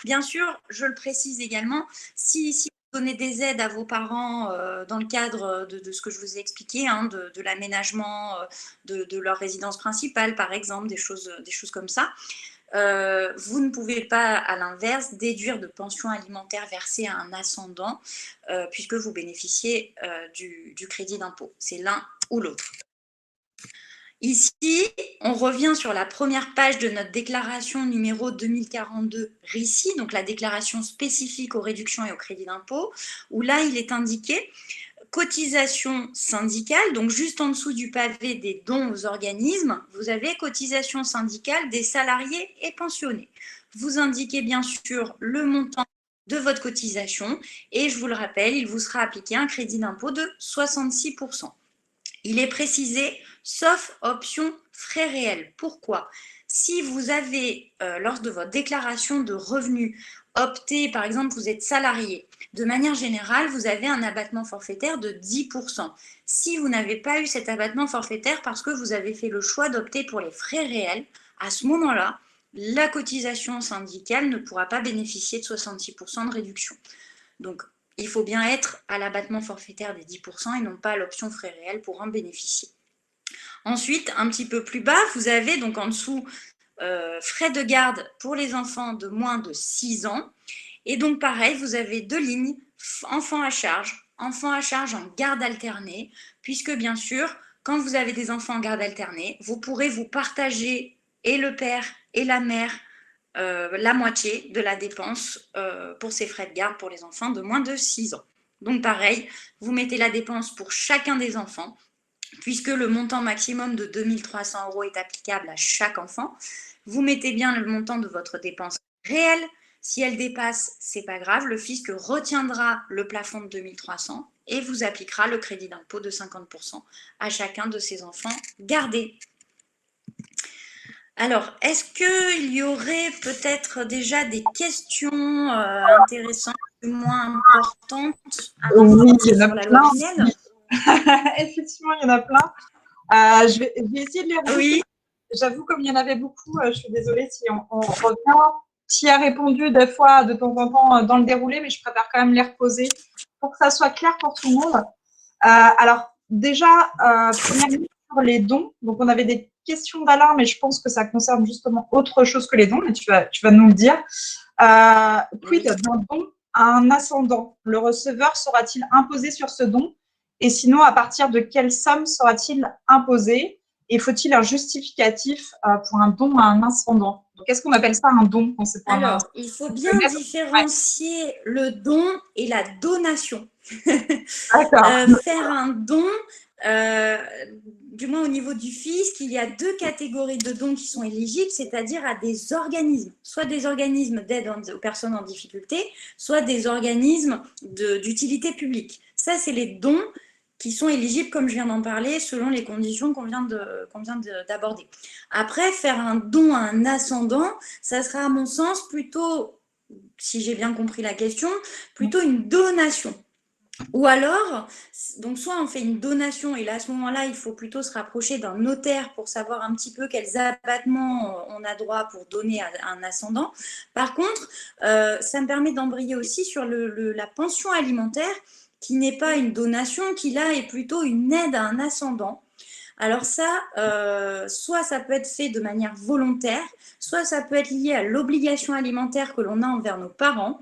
bien sûr, je le précise également, si vous donnez des aides à vos parents dans le cadre de ce que je vous ai expliqué, hein, de l'aménagement de leur résidence principale, par exemple, des choses comme ça, vous ne pouvez pas, à l'inverse, déduire de pensions alimentaires versées à un ascendant puisque vous bénéficiez du crédit d'impôt. C'est l'un ou l'autre. Ici, on revient sur la première page de notre déclaration numéro 2042 RICI, donc la déclaration spécifique aux réductions et au crédit d'impôt, où là, il est indiqué cotisation syndicale, donc juste en dessous du pavé des dons aux organismes, vous avez cotisation syndicale des salariés et pensionnés. Vous indiquez bien sûr le montant de votre cotisation et je vous le rappelle, il vous sera appliqué un crédit d'impôt de 66%. Il est précisé, sauf option frais réels. Pourquoi? Si vous avez, lors de votre déclaration de revenus, opté, par exemple, vous êtes salarié, de manière générale, vous avez un abattement forfaitaire de 10%. Si vous n'avez pas eu cet abattement forfaitaire parce que vous avez fait le choix d'opter pour les frais réels, à ce moment-là, la cotisation syndicale ne pourra pas bénéficier de 66% de réduction. Donc, il faut bien être à l'abattement forfaitaire des 10% et non pas à l'option frais réels pour en bénéficier. Ensuite, un petit peu plus bas, vous avez donc en dessous frais de garde pour les enfants de moins de 6 ans. Et donc pareil, vous avez deux lignes, enfants à charge en garde alternée, puisque bien sûr, quand vous avez des enfants en garde alternée, vous pourrez vous partager et le père et la mère la moitié de la dépense pour ces frais de garde pour les enfants de moins de 6 ans. Donc pareil, vous mettez la dépense pour chacun des enfants, puisque le montant maximum de 2 300 € est applicable à chaque enfant. Vous mettez bien le montant de votre dépense réelle. Si elle dépasse, c'est pas grave, le fisc retiendra le plafond de 2 300 et vous appliquera le crédit d'impôt de 50% à chacun de ces enfants gardés. Alors, est-ce qu'il y aurait peut-être déjà des questions intéressantes ou moins importantes avant de commencer sur la loi Pinel?
Effectivement, il y en a plein. Je vais essayer de les regrouper.
Oui.
J'avoue, comme il y en avait beaucoup, je suis désolée si on revient. Tu y as répondu des fois, de temps en temps, dans le déroulé, mais je préfère quand même les reposer pour que ça soit clair pour tout le monde. Alors, déjà, premièrement, sur les dons. Donc, on avait des questions d'Alain, mais je pense que ça concerne justement autre chose que les dons, mais tu vas nous le dire. Quid
Oui.
d'un don à un ascendant? Le receveur sera-t-il imposé sur ce don? Et sinon, à partir de quelle somme sera-t-il imposé? Et faut-il un justificatif pour un don à un ascendant? Donc, est-ce qu'on appelle ça un don quand c'est pour un
Alors, il faut bien différencier le don et la donation.
D'accord.
Faire un don, euh, du moins au niveau du fisc, il y a deux catégories de dons qui sont éligibles, c'est-à-dire à des organismes, soit des organismes d'aide aux personnes en difficulté, soit des organismes d'utilité publique. Ça, c'est les dons qui sont éligibles, comme je viens d'en parler, selon les conditions qu'on vient d'aborder. Après, faire un don à un ascendant, ça sera à mon sens plutôt, si j'ai bien compris la question, plutôt une donation. Ou alors, donc soit on fait une donation et là à ce moment-là, il faut plutôt se rapprocher d'un notaire pour savoir un petit peu quels abattements on a droit pour donner à un ascendant. Par contre, ça me permet d'embrayer aussi sur la pension alimentaire qui n'est pas une donation, qui là est plutôt une aide à un ascendant. Alors ça, soit ça peut être fait de manière volontaire, soit ça peut être lié à l'obligation alimentaire que l'on a envers nos parents.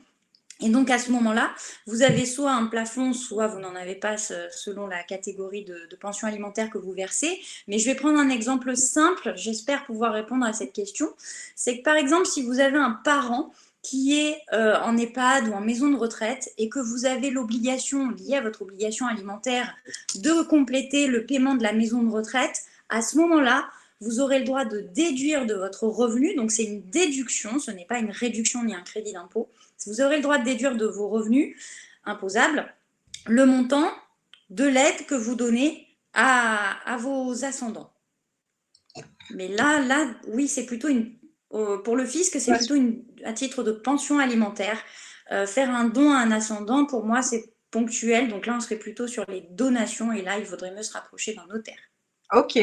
Et donc à ce moment-là, vous avez soit un plafond, soit vous n'en avez pas selon la catégorie de pension alimentaire que vous versez. Mais je vais prendre un exemple simple, j'espère pouvoir répondre à cette question. C'est que par exemple, si vous avez un parent qui est en EHPAD ou en maison de retraite et que vous avez l'obligation, liée à votre obligation alimentaire, de compléter le paiement de la maison de retraite, à ce moment-là, vous aurez le droit de déduire de votre revenu, donc c'est une déduction, ce n'est pas une réduction ni un crédit d'impôt, vous aurez le droit de déduire de vos revenus imposables le montant de l'aide que vous donnez à vos ascendants. Mais là, oui, c'est plutôt pour le fisc, c'est plutôt à titre de pension alimentaire. Faire un don à un ascendant, pour moi, c'est ponctuel. Donc là, on serait plutôt sur les donations et là, il faudrait mieux se rapprocher d'un notaire.
Ok.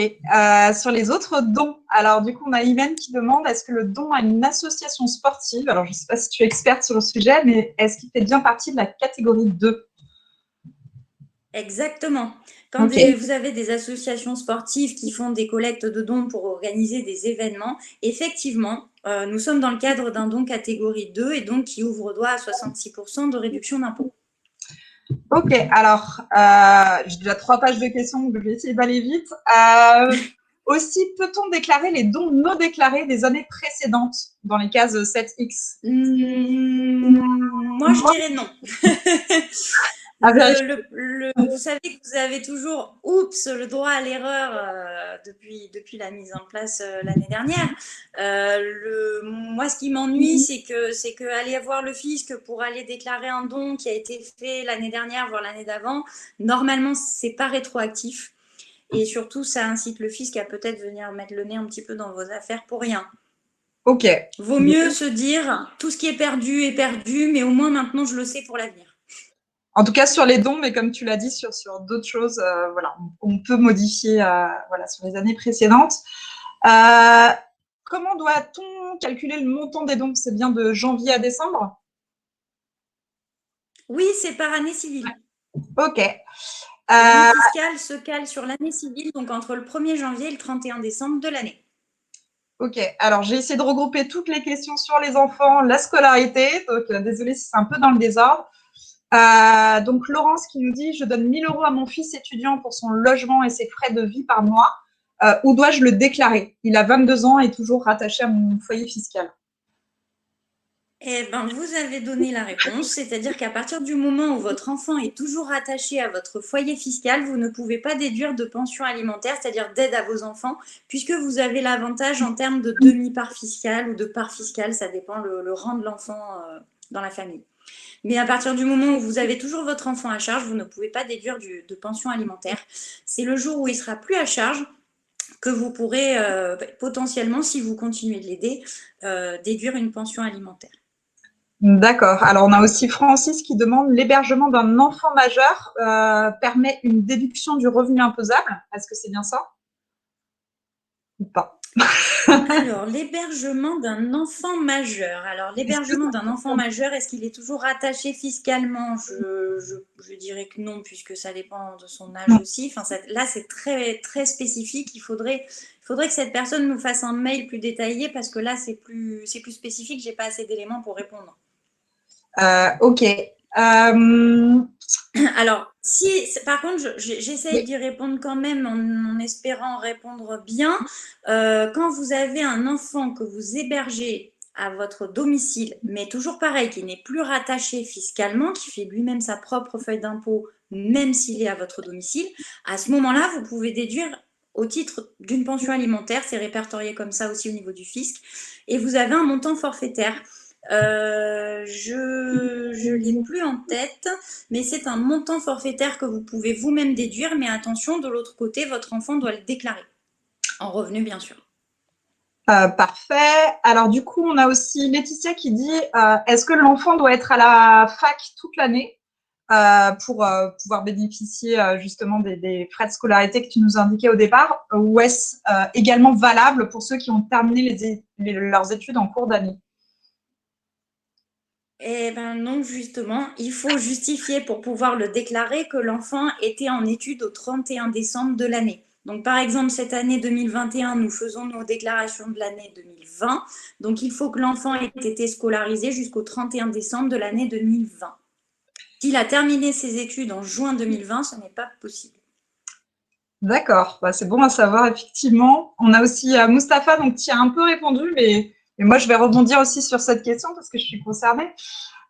Sur les autres dons, alors du coup, on a Hélène qui demande est-ce que le don à une association sportive, alors je ne sais pas si tu es experte sur le sujet, mais est-ce qu'il fait bien partie de la catégorie 2?
Exactement. Quand
Ok.
vous avez des associations sportives qui font des collectes de dons pour organiser des événements, effectivement, nous sommes dans le cadre d'un don catégorie 2 et donc qui ouvre droit à 66% de réduction d'impôt.
Ok, alors, j'ai déjà 3 pages de questions, donc je vais essayer d'aller vite. Aussi, peut-on déclarer les dons non déclarés des années précédentes dans les cases 7X?
Moi, je dirais non.
À vérifier.
Vous savez que vous avez toujours, le droit à l'erreur depuis la mise en place l'année dernière. Moi, ce qui m'ennuie, c'est que aller voir le fisc pour aller déclarer un don qui a été fait l'année dernière, voire l'année d'avant, normalement, c'est pas rétroactif. Et surtout, ça incite le fisc à peut-être venir mettre le nez un petit peu dans vos affaires pour rien.
Ok.
Vaut mieux se dire, tout ce qui est perdu, mais au moins maintenant, je le sais pour l'avenir.
En tout cas, sur les dons, mais comme tu l'as dit, sur d'autres choses, voilà, on peut modifier voilà, sur les années précédentes. Euh, Comment doit-on calculer le montant des dons? C'est bien de janvier à décembre?
Oui, c'est par année civile.
Ok.
L'année fiscale se cale sur l'année civile, donc entre le 1er janvier et le 31 décembre de l'année.
Ok, alors j'ai essayé de regrouper toutes les questions sur les enfants, la scolarité, donc désolée si c'est un peu dans le désordre. Donc Laurence qui nous dit, je donne 1 000 € à mon fils étudiant pour son logement et ses frais de vie par mois. Où dois-je le déclarer? Il a 22 ans et est toujours rattaché à mon foyer fiscal.
Eh bien, vous avez donné la réponse, c'est-à-dire qu'à partir du moment où votre enfant est toujours rattaché à votre foyer fiscal, vous ne pouvez pas déduire de pension alimentaire, c'est-à-dire d'aide à vos enfants, puisque vous avez l'avantage en termes de demi-part fiscale ou de part fiscale, ça dépend le rang de l'enfant dans la famille. Mais à partir du moment où vous avez toujours votre enfant à charge, vous ne pouvez pas déduire de pension alimentaire. C'est le jour où il sera plus à charge que vous pourrez potentiellement, si vous continuez de l'aider, déduire une pension alimentaire.
D'accord. Alors on a aussi Francis qui demande, l'hébergement d'un enfant majeur permet une déduction du revenu imposable. Est-ce que c'est bien ça ou pas?
Alors, l'hébergement d'un enfant majeur. Alors, l'hébergement d'un enfant majeur, est-ce qu'il est toujours rattaché fiscalement? Je dirais que non, puisque ça dépend de son âge aussi. Enfin, là, c'est très, très spécifique. Il faudrait faudrait que cette personne nous fasse un mail plus détaillé parce que là, c'est plus spécifique. J'ai pas assez d'éléments pour répondre.
Ok.
Alors, si, par contre, j'essaye
Oui.
d'y répondre quand même en espérant répondre bien. Quand vous avez un enfant que vous hébergez à votre domicile, mais toujours pareil, qui n'est plus rattaché fiscalement, qui fait lui-même sa propre feuille d'impôt, même s'il est à votre domicile, à ce moment-là, vous pouvez déduire au titre d'une pension alimentaire, c'est répertorié comme ça aussi au niveau du fisc, et vous avez un montant forfaitaire. Je l'ai plus en tête, mais c'est un montant forfaitaire que vous pouvez vous-même déduire, mais attention, de l'autre côté, votre enfant doit le déclarer, en revenu bien sûr.
Parfait. Alors du coup, on a aussi Laetitia qui dit est-ce que l'enfant doit être à la fac toute l'année pour pouvoir bénéficier justement des frais de scolarité que tu nous indiquais au départ, ou est-ce également valable pour ceux qui ont terminé leurs études en cours d'année?
Eh bien non, justement, il faut justifier pour pouvoir le déclarer que l'enfant était en études au 31 décembre de l'année. Donc, par exemple, cette année 2021, nous faisons nos déclarations de l'année 2020. Donc, il faut que l'enfant ait été scolarisé jusqu'au 31 décembre de l'année 2020. S'il a terminé ses études en juin 2020, ce n'est pas possible.
D'accord, bah, c'est bon à savoir, effectivement. On a aussi Mustapha, donc tu as un peu répondu, mais moi je vais rebondir aussi sur cette question parce que je suis concernée.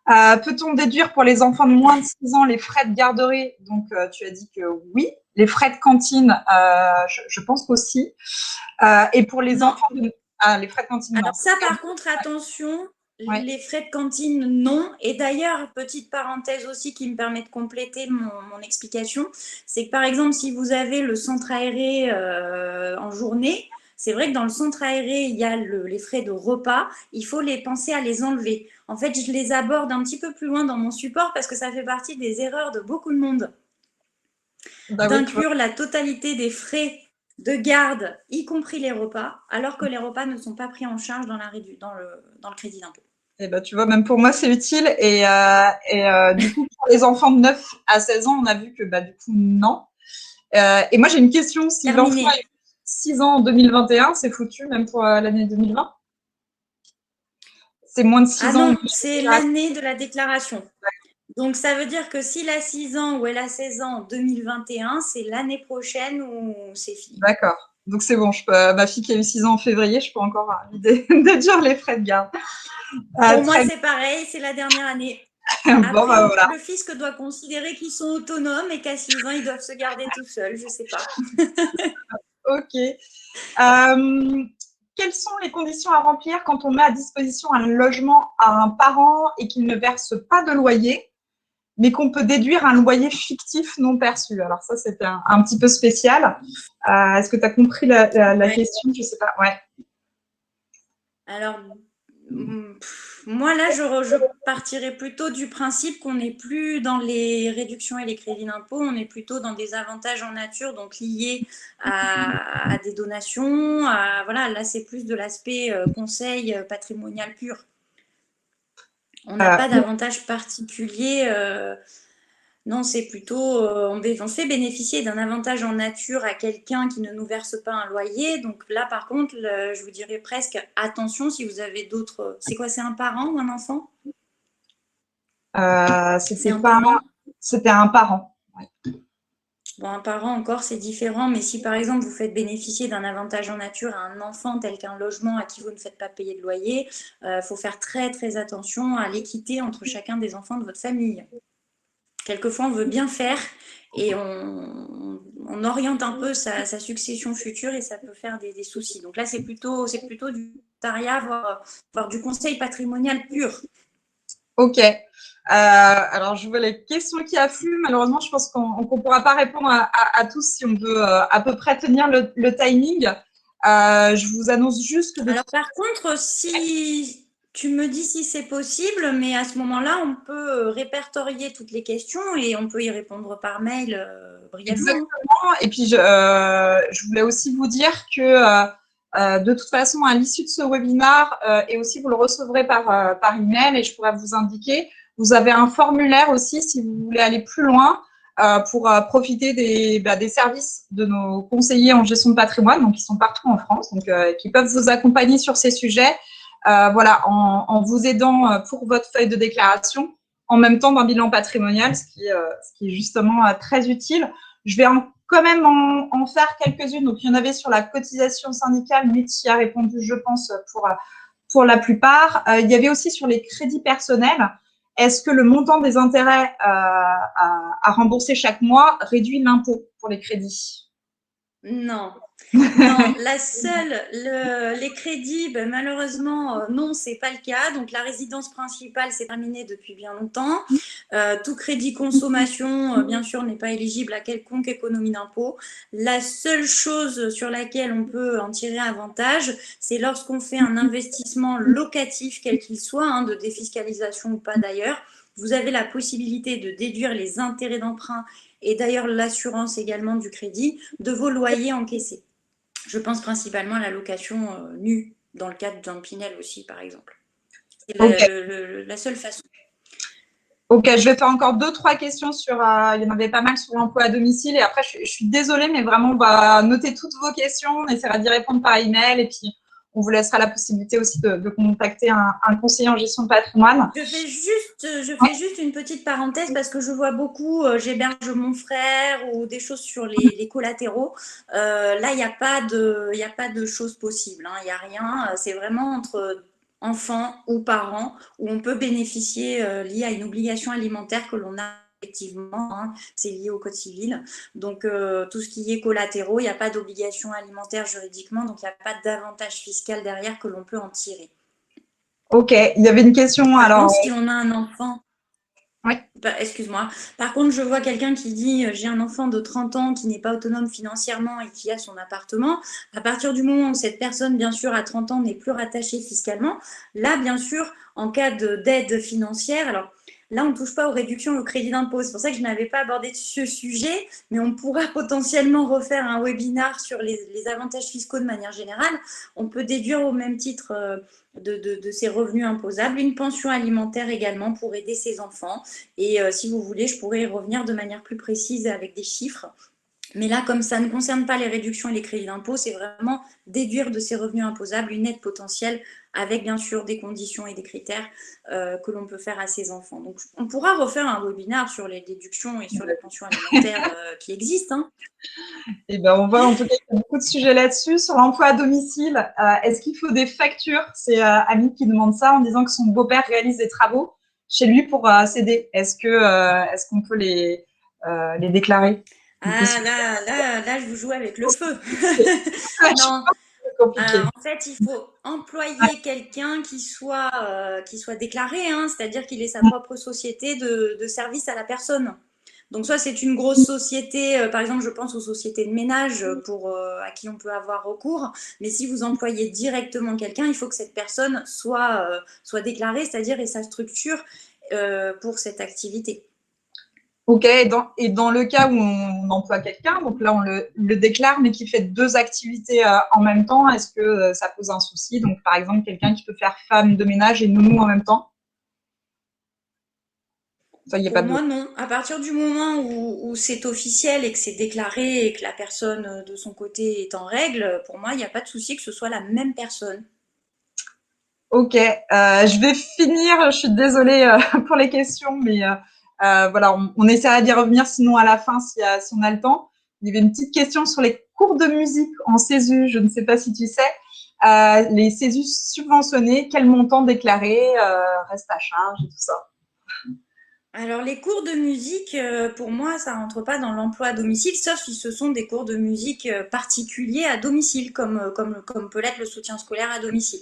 Peut-on déduire pour les enfants de moins de 6 ans les frais de garderie? Donc tu as dit que oui. Les frais de cantine, je pense qu'aussi. Et pour les
Non.
enfants de... les frais de cantine, non.
Alors ça, par contre, attention,
Ouais.
les frais de cantine, non. Et d'ailleurs, petite parenthèse aussi qui me permet de compléter mon explication, c'est que par exemple, si vous avez le centre aéré en journée, c'est vrai que dans le centre aéré, il y a les frais de repas, il faut les penser à les enlever. En fait, je les aborde un petit peu plus loin dans mon support parce que ça fait partie des erreurs de beaucoup de monde
Bah oui,
d'inclure la totalité des frais de garde, y compris les repas, alors que les repas ne sont pas pris en charge dans le crédit d'impôt.
et bah, tu vois, même pour moi, c'est utile. Du coup, pour les enfants de 9 à 16 ans, on a vu que bah, du coup, non. Et moi, j'ai une question. Si l'enfant
Terminé.
a eu 6 ans en 2021, c'est foutu, même pour l'année 2020? C'est moins de 6
Ah
ans.
non, c'est l'année de la déclaration. Donc, ça veut dire que s'il a 6 ans ou elle a 16 ans en 2021, c'est l'année prochaine où c'est fini.
D'accord. Donc, c'est bon. Ma fille qui a eu 6 ans en février, je peux encore déduire les frais de garde.
Pour moi,
Très
c'est pareil, c'est la dernière année.
bien. Bon,
Après,
bah voilà.
le fisc doit considérer qu'ils sont autonomes et qu'à 6 ans, ils doivent se garder tout seuls. Je ne sais pas.
OK. Quelles sont les conditions à remplir quand on met à disposition un logement à un parent et qu'il ne verse pas de loyer, mais qu'on peut déduire un loyer fictif non perçu? Alors ça, c'était un petit peu spécial. Est-ce que tu as compris la question? Je ne sais pas. Ouais.
Alors, moi, là, je partirais plutôt du principe qu'on n'est plus dans les réductions et les crédits d'impôt, on est plutôt dans des avantages en nature, donc liés à des donations. Voilà, là, c'est plus de l'aspect conseil patrimonial pur. On n'a pas d'avantage particulier. Non, c'est plutôt, on fait bénéficier d'un avantage en nature à quelqu'un qui ne nous verse pas un loyer. Donc là, par contre, je vous dirais presque attention si vous avez d'autres. C'est quoi, c'est un parent ou un enfant? C'est un parent.
C'était un parent. Ouais.
Bon, un parent encore, c'est différent, mais si par exemple vous faites bénéficier d'un avantage en nature à un enfant tel qu'un logement à qui vous ne faites pas payer de loyer, faut faire très très attention à l'équité entre chacun des enfants de votre famille. Quelquefois, on veut bien faire et on oriente un peu sa succession future et ça peut faire des soucis. Donc là, c'est plutôt du notariat, voire du conseil patrimonial pur.
Ok. Alors, je vois les questions qui affluent. Malheureusement, je pense qu'on ne pourra pas répondre à tous si on veut à peu près tenir le timing. Je vous annonce juste que
Alors, par contre, si tu me dis si c'est possible, mais à ce moment-là, on peut répertorier toutes les questions et on peut y répondre par mail brièvement.
Exactement. Et puis, je voulais aussi vous dire que de toute façon, à l'issue de ce webinaire, et aussi vous le recevrez par email et je pourrais vous indiquer, vous avez un formulaire aussi si vous voulez aller plus loin. pour profiter des services de nos conseillers en gestion de patrimoine, donc qui sont partout en France, donc qui peuvent vous accompagner sur ces sujets, voilà, en vous aidant pour votre feuille de déclaration, en même temps d'un bilan patrimonial, ce qui est justement très utile. Je vais quand même en faire quelques-unes. Donc, il y en avait sur la cotisation syndicale, mais tu y as répondu, je pense, pour la plupart. Il y avait aussi sur les crédits personnels. Est-ce que le montant des intérêts à rembourser chaque mois réduit l'impôt pour les crédits?
Non. Non, les crédits, ben, malheureusement, non, c'est pas le cas. Donc, la résidence principale, c'est terminé depuis bien longtemps. Tout crédit consommation, bien sûr, n'est pas éligible à quelconque économie d'impôt. La seule chose sur laquelle on peut en tirer avantage, c'est lorsqu'on fait un investissement locatif, quel qu'il soit, hein, de défiscalisation ou pas d'ailleurs. Vous avez la possibilité de déduire les intérêts d'emprunt et d'ailleurs l'assurance également du crédit de vos loyers encaissés. Je pense principalement à la location nue, dans le cadre d'un Pinel aussi, par exemple. C'est la seule façon.
Ok, je vais faire encore 2-3 questions sur. Il y en avait pas mal sur l'emploi à domicile. Et après, je suis désolée, mais vraiment, on va noter toutes vos questions. On essaiera d'y répondre par email. Et puis, on vous laissera la possibilité aussi de contacter un conseiller en gestion de patrimoine.
Je fais juste une petite parenthèse parce que je vois beaucoup, j'héberge mon frère ou des choses sur les collatéraux. Là, il n'y a pas de choses possibles, hein, il n'y a rien. C'est vraiment entre enfants ou parents où on peut bénéficier lié à une obligation alimentaire que l'on a effectivement, hein, c'est lié au code civil. Donc, tout ce qui est collatéraux, il n'y a pas d'obligation alimentaire juridiquement, donc il n'y a pas d'avantage fiscal derrière que l'on peut en tirer.
Ok, il y avait une question.
Par
Alors,
contre, si on a un enfant,
oui.
excuse-moi. Par contre, je vois quelqu'un qui dit j'ai un enfant de 30 ans qui n'est pas autonome financièrement et qui a son appartement. À partir du moment où cette personne, bien sûr, à 30 ans, n'est plus rattachée fiscalement, là, bien sûr, en cas d'aide financière, alors là, on ne touche pas aux réductions et au crédit d'impôt. C'est pour ça que je n'avais pas abordé ce sujet, mais on pourra potentiellement refaire un webinar sur les avantages fiscaux de manière générale. On peut déduire au même titre de ses revenus imposables une pension alimentaire également pour aider ses enfants. Et si vous voulez, je pourrais y revenir de manière plus précise avec des chiffres. Mais là, comme ça ne concerne pas les réductions et les crédits d'impôt, c'est vraiment déduire de ses revenus imposables une aide potentielle avec bien sûr des conditions et des critères que l'on peut faire à ses enfants. Donc, on pourra refaire un webinaire sur les déductions et sur les pensions alimentaires qui existent. Hein.
Et ben, on voit en tout cas qu'il y a beaucoup de sujets là-dessus. Sur l'emploi à domicile, est-ce qu'il faut des factures? C'est Annie qui demande ça en disant que son beau-père réalise des travaux chez lui pour s'aider. Est-ce qu'on peut les déclarer?
Ah, là, je vous joue avec le feu. Non. En fait, il faut employer quelqu'un qui soit déclaré, hein, c'est-à-dire qu'il ait sa propre société de service à la personne. Donc, soit c'est une grosse société, par exemple, je pense aux sociétés de ménage à qui on peut avoir recours, mais si vous employez directement quelqu'un, il faut que cette personne soit déclarée, c'est-à-dire ait sa structure pour cette activité.
Ok, et dans le cas où on emploie quelqu'un, donc là on le déclare, mais qui fait deux activités en même temps, est-ce que ça pose un souci? Donc par exemple, quelqu'un qui peut faire femme de ménage et nounou en même temps? Ça, y a
Pour
pas de...
moi, non. À partir du moment où c'est officiel et que c'est déclaré et que la personne de son côté est en règle, pour moi, il n'y a pas de souci que ce soit la même personne.
Ok, je vais finir, je suis désolée pour les questions, mais voilà, on essaiera d'y revenir sinon à la fin si on a le temps. Il y avait une petite question sur les cours de musique en CESU, je ne sais pas si tu sais. Les CESU subventionnés, quel montant déclaré reste à charge et tout ça?
Alors, les cours de musique, pour moi, ça rentre pas dans l'emploi à domicile, sauf si ce sont des cours de musique particuliers à domicile, comme peut l'être le soutien scolaire à domicile.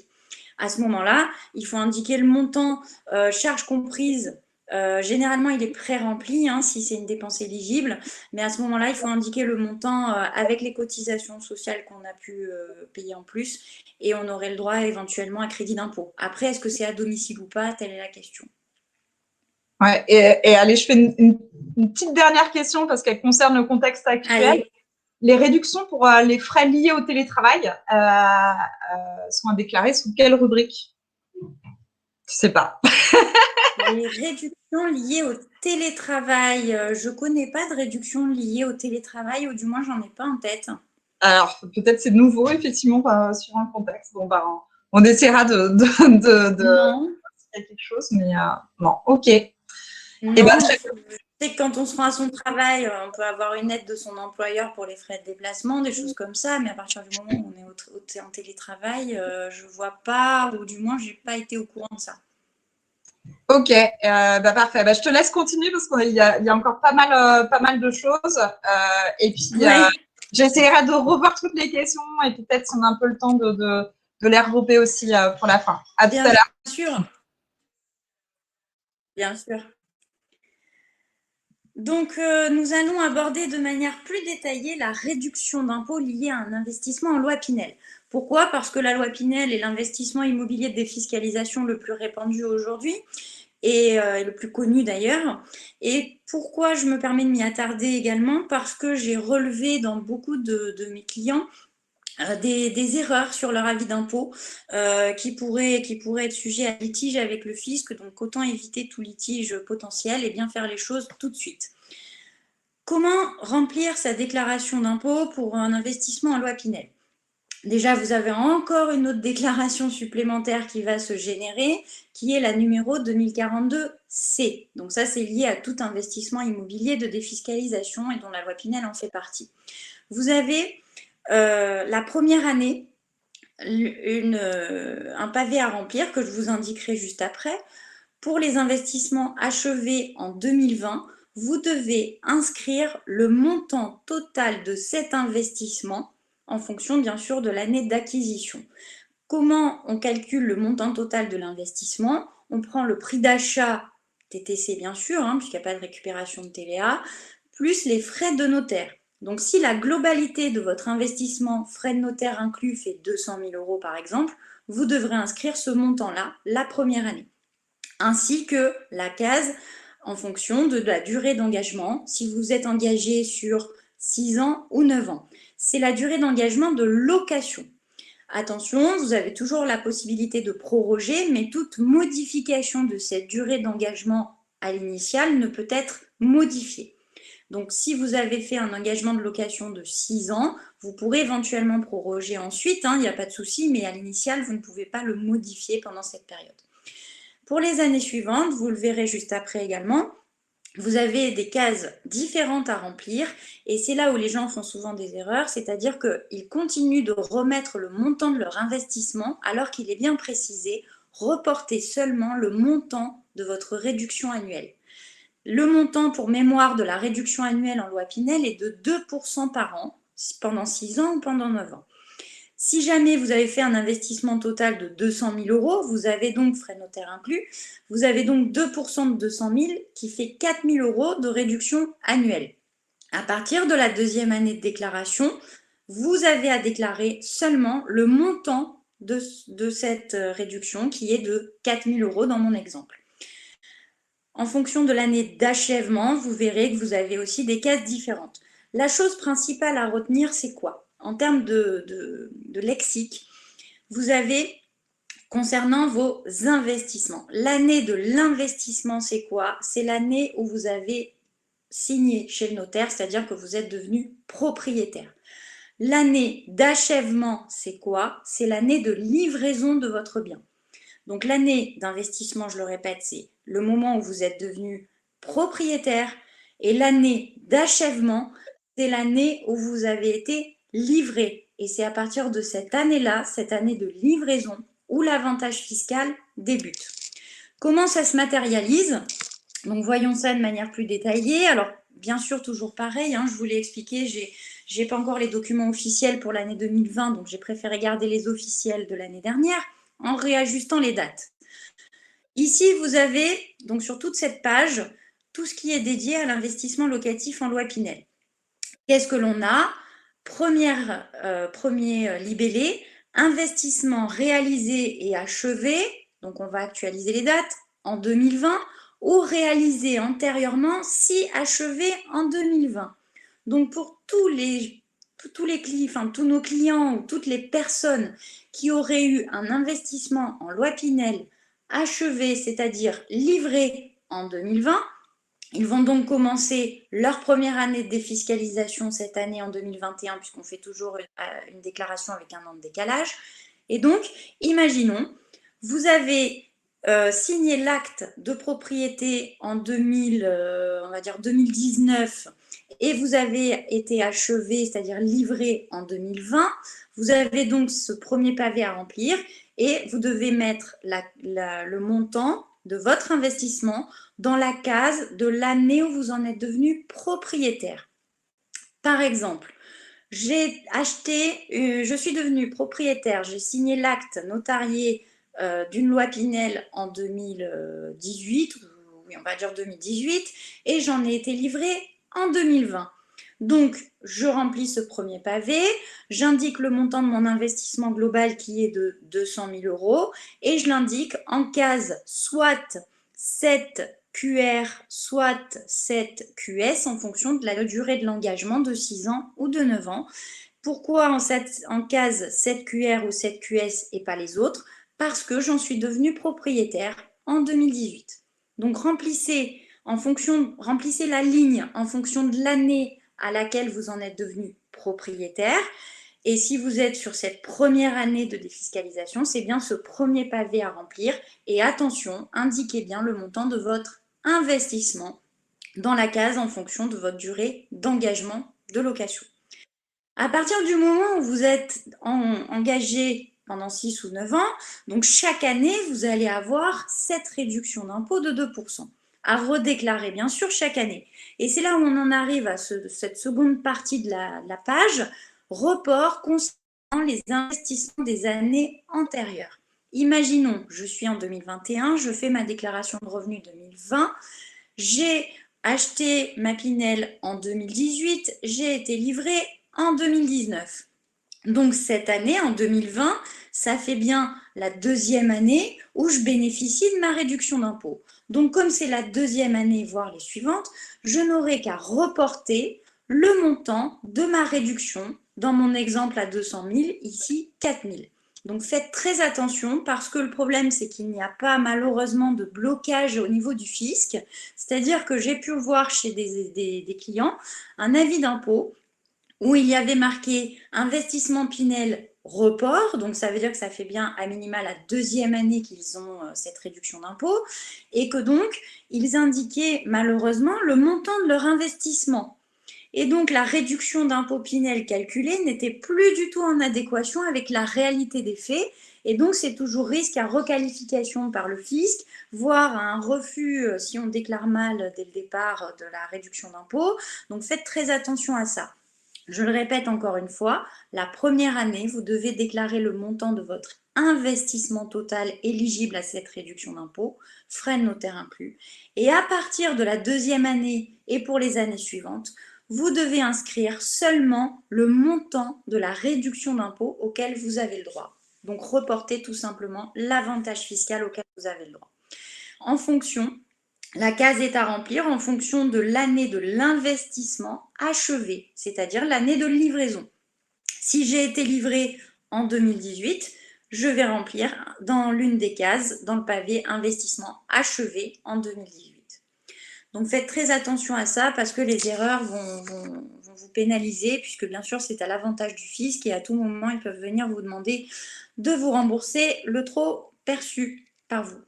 À ce moment-là, il faut indiquer le montant, charges comprises. Généralement, il est pré-rempli hein, si c'est une dépense éligible, mais à ce moment-là, il faut indiquer le montant avec les cotisations sociales qu'on a pu payer en plus, et on aurait le droit éventuellement à crédit d'impôt. Après, est-ce que c'est à domicile ou pas? Telle est la question.
Ouais, et allez, je fais une petite dernière question parce qu'elle concerne le contexte actuel.
Allez.
Les réductions pour les frais liés au télétravail sont à déclarer sous quelle rubrique? Je sais pas.
Les réductions liées au télétravail. Je ne connais pas de réduction liée au télétravail, ou du moins, j'en ai pas en tête.
Alors, peut-être c'est nouveau, effectivement, sur un contexte. Bon, bah, on essaiera
Non,
il y a quelque chose, mais non, ok. Et ben,
non. Je sais que quand on se rend à son travail, on peut avoir une aide de son employeur pour les frais de déplacement, des choses comme ça, mais à partir du moment où on est en télétravail, je ne vois pas, ou du moins, je n'ai pas été au courant de ça.
ok, bah, parfait. Bah, je te laisse continuer parce qu'il y a encore pas mal de choses. Et puis,
Ouais,
j'essaierai de revoir toutes les questions et peut-être si on a un peu le temps de les regrouper aussi pour la fin. À tout à
bien
l'heure.
sûr. Bien sûr. Donc, nous allons aborder de manière plus détaillée la réduction d'impôts liée à un investissement en loi Pinel. Pourquoi? Parce que la loi Pinel est l'investissement immobilier de défiscalisation le plus répandu aujourd'hui et le plus connu d'ailleurs. Et pourquoi je me permets de m'y attarder également? Parce que j'ai relevé dans beaucoup de mes clients des erreurs sur leur avis d'impôt qui pourraient être sujets à litige avec le fisc. Donc, autant éviter tout litige potentiel et bien faire les choses tout de suite. Comment remplir sa déclaration d'impôt pour un investissement en loi Pinel? Déjà, vous avez encore une autre déclaration supplémentaire qui va se générer, qui est la numéro 2042C. Donc ça, c'est lié à tout investissement immobilier de défiscalisation et dont la loi Pinel en fait partie. Vous avez la première année un pavé à remplir que je vous indiquerai juste après. Pour les investissements achevés en 2020, vous devez inscrire le montant total de cet investissement en fonction bien sûr de l'année d'acquisition. Comment on calcule le montant total de l'investissement? On prend le prix d'achat TTC bien sûr, puisqu'il n'y a pas de récupération de TVA, plus les frais de notaire. Donc si la globalité de votre investissement, frais de notaire inclus, fait 200 000 euros par exemple, vous devrez inscrire ce montant-là la première année. Ainsi que la case en fonction de la durée d'engagement, si vous êtes engagé sur 6 ans ou 9 ans. C'est la durée d'engagement de location. Attention, vous avez toujours la possibilité de proroger, mais toute modification de cette durée d'engagement à l'initiale ne peut être modifiée. Donc, si vous avez fait un engagement de location de 6 ans, vous pourrez éventuellement proroger ensuite, il n'y a pas de souci, mais à l'initiale, vous ne pouvez pas le modifier pendant cette période. Pour les années suivantes, vous le verrez juste après également, vous avez des cases différentes à remplir et c'est là où les gens font souvent des erreurs, c'est-à-dire qu'ils continuent de remettre le montant de leur investissement alors qu'il est bien précisé, reportez seulement le montant de votre réduction annuelle. Le montant pour mémoire de la réduction annuelle en loi Pinel est de 2% par an, pendant 6 ans ou pendant 9 ans. Si jamais vous avez fait un investissement total de 200 000 euros, vous avez donc, frais notaires inclus, vous avez donc 2% de 200 000 qui fait 4 000 euros de réduction annuelle. À partir de la deuxième année de déclaration, vous avez à déclarer seulement le montant de cette réduction qui est de 4 000 euros dans mon exemple. En fonction de l'année d'achèvement, vous verrez que vous avez aussi des cases différentes. La chose principale à retenir, c'est quoi? En termes de lexique, vous avez, concernant vos investissements, l'année de l'investissement, c'est quoi? C'est l'année où vous avez signé chez le notaire, c'est-à-dire que vous êtes devenu propriétaire. L'année d'achèvement, c'est quoi? C'est l'année de livraison de votre bien. Donc l'année d'investissement, je le répète, c'est le moment où vous êtes devenu propriétaire et l'année d'achèvement, c'est l'année où vous avez été livré. Et c'est à partir de cette année-là, cette année de livraison, où l'avantage fiscal débute. Comment ça se matérialise? Donc voyons ça de manière plus détaillée. Alors bien sûr, toujours pareil, je vous l'ai expliqué, j'ai pas encore les documents officiels pour l'année 2020, donc j'ai préféré garder les officiels de l'année dernière en réajustant les dates. Ici, vous avez, donc sur toute cette page, tout ce qui est dédié à l'investissement locatif en loi Pinel. Qu'est-ce que l'on a? Premier libellé, investissement réalisé et achevé, donc on va actualiser les dates, en 2020, ou réalisé antérieurement si achevé en 2020. Donc pour tous nos clients ou toutes les personnes qui auraient eu un investissement en loi Pinel achevés, c'est-à-dire livrés en 2020. Ils vont donc commencer leur première année de défiscalisation cette année en 2021, puisqu'on fait toujours une déclaration avec un an de décalage. Et donc, imaginons, vous avez signé l'acte de propriété en 2019 et vous avez été achevé, c'est-à-dire livré en 2020. Vous avez donc ce premier pavé à remplir et vous devez mettre le montant de votre investissement dans la case de l'année où vous en êtes devenu propriétaire. Par exemple, j'ai acheté, je suis devenue propriétaire, j'ai signé l'acte notarié d'une loi Pinel en 2018, oui, on va dire 2018, et j'en ai été livrée en 2020. Donc, je remplis ce premier pavé, j'indique le montant de mon investissement global qui est de 200 000 euros et je l'indique en case soit 7 QR, soit 7 QS en fonction de la durée de l'engagement de 6 ans ou de 9 ans. Pourquoi en case 7 QR ou 7 QS et pas les autres? Parce que j'en suis devenue propriétaire en 2018. Donc remplissez la ligne en fonction de l'année à laquelle vous en êtes devenu propriétaire. Et si vous êtes sur cette première année de défiscalisation, c'est bien ce premier pavé à remplir. Et attention, indiquez bien le montant de votre investissement dans la case en fonction de votre durée d'engagement de location. À partir du moment où vous êtes engagé pendant 6 ou 9 ans, donc chaque année, vous allez avoir cette réduction d'impôt de 2%, à redéclarer bien sûr chaque année. Et c'est là où on en arrive à cette seconde partie de la page, report concernant les investissements des années antérieures. Imaginons, je suis en 2021, je fais ma déclaration de revenus 2020, j'ai acheté ma Pinel en 2018, j'ai été livrée en 2019. Donc cette année, en 2020, ça fait bien la deuxième année où je bénéficie de ma réduction d'impôt. Donc comme c'est la deuxième année, voire les suivantes, je n'aurai qu'à reporter le montant de ma réduction. Dans mon exemple à 200 000, ici 4 000. Donc faites très attention parce que le problème, c'est qu'il n'y a pas malheureusement de blocage au niveau du fisc. C'est-à-dire que j'ai pu voir chez des clients un avis d'impôt où il y avait marqué investissement Pinel report, donc ça veut dire que ça fait bien à minima la deuxième année qu'ils ont cette réduction d'impôt, et que donc ils indiquaient malheureusement le montant de leur investissement. Et donc la réduction d'impôt Pinel calculée n'était plus du tout en adéquation avec la réalité des faits, et donc c'est toujours risque à requalification par le fisc, voire à un refus si on déclare mal dès le départ de la réduction d'impôt. Donc faites très attention à ça. Je le répète encore une fois, la première année, vous devez déclarer le montant de votre investissement total éligible à cette réduction d'impôt, frais de notaire inclus. Et à partir de la deuxième année et pour les années suivantes, vous devez inscrire seulement le montant de la réduction d'impôt auquel vous avez le droit. Donc reportez tout simplement l'avantage fiscal auquel vous avez le droit. En fonction, la case est à remplir en fonction de l'année de l'investissement achevé, c'est-à-dire l'année de livraison. Si j'ai été livré en 2018, je vais remplir dans l'une des cases, dans le pavé investissement achevé en 2018. Donc faites très attention à ça parce que les erreurs vont vous pénaliser puisque bien sûr c'est à l'avantage du fisc et à tout moment ils peuvent venir vous demander de vous rembourser le trop perçu par vous.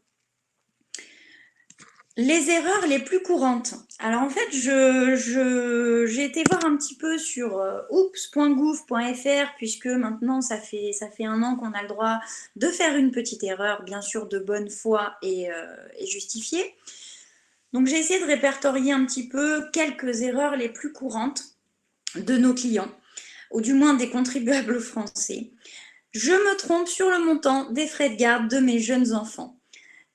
Les erreurs les plus courantes. Alors en fait, j'ai été voir un petit peu sur oops.gouv.fr puisque maintenant ça fait un an qu'on a le droit de faire une petite erreur, bien sûr de bonne foi et justifiée. Donc j'ai essayé de répertorier un petit peu quelques erreurs les plus courantes de nos clients, ou du moins des contribuables français. Je me trompe sur le montant des frais de garde de mes jeunes enfants.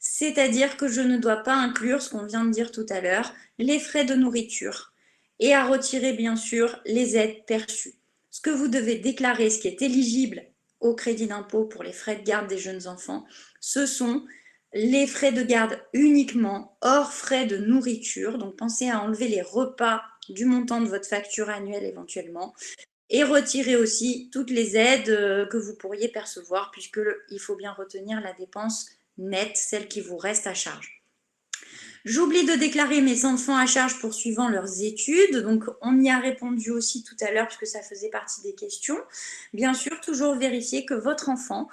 C'est-à-dire que je ne dois pas inclure ce qu'on vient de dire tout à l'heure, les frais de nourriture et à retirer bien sûr les aides perçues. Ce que vous devez déclarer, ce qui est éligible au crédit d'impôt pour les frais de garde des jeunes enfants, ce sont les frais de garde uniquement hors frais de nourriture. Donc pensez à enlever les repas du montant de votre facture annuelle éventuellement et retirer aussi toutes les aides que vous pourriez percevoir puisqu'il faut bien retenir la dépense nette, celle qui vous reste à charge. J'oublie de déclarer mes enfants à charge poursuivant leurs études. Donc, on y a répondu aussi tout à l'heure puisque ça faisait partie des questions. Bien sûr, toujours vérifier que votre enfant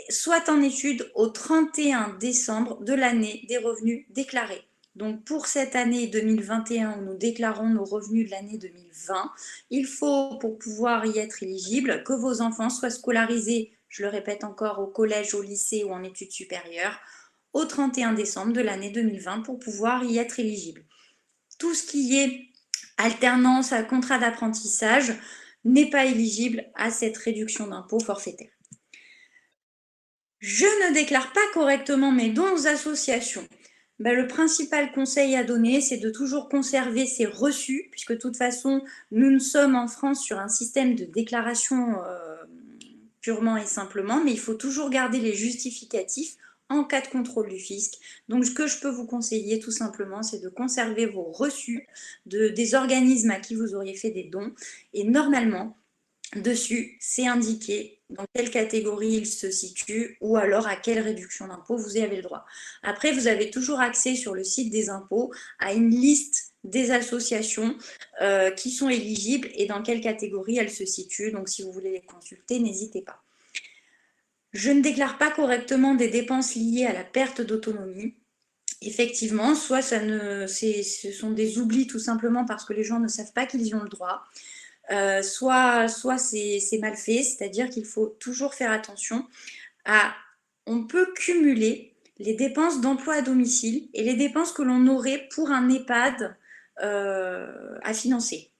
soit en études au 31 décembre de l'année des revenus déclarés. Donc, pour cette année 2021 où nous déclarons nos revenus de l'année 2020, il faut, pour pouvoir y être éligible, que vos enfants soient scolarisés, je le répète encore, au collège, au lycée ou en études supérieures, au 31 décembre de l'année 2020 pour pouvoir y être éligible. Tout ce qui est alternance à contrat d'apprentissage n'est pas éligible à cette réduction d'impôt forfaitaire. Je ne déclare pas correctement mes dons aux associations. Le principal conseil à donner, c'est de toujours conserver ces reçus, puisque de toute façon, nous sommes en France sur un système de déclaration purement et simplement, mais il faut toujours garder les justificatifs en cas de contrôle du fisc. Donc, ce que je peux vous conseiller tout simplement, c'est de conserver vos reçus des organismes à qui vous auriez fait des dons. Et normalement, dessus, c'est indiqué dans quelle catégorie il se situe ou alors à quelle réduction d'impôt vous avez le droit. Après, vous avez toujours accès sur le site des impôts à une liste des associations qui sont éligibles et dans quelle catégorie elles se situent. Donc, si vous voulez les consulter, n'hésitez pas. Je ne déclare pas correctement des dépenses liées à la perte d'autonomie. Effectivement, soit ce sont des oublis tout simplement parce que les gens ne savent pas qu'ils y ont le droit. Soit c'est mal fait, c'est-à-dire qu'il faut toujours faire attention on peut cumuler les dépenses d'emploi à domicile et les dépenses que l'on aurait pour un EHPAD à financer.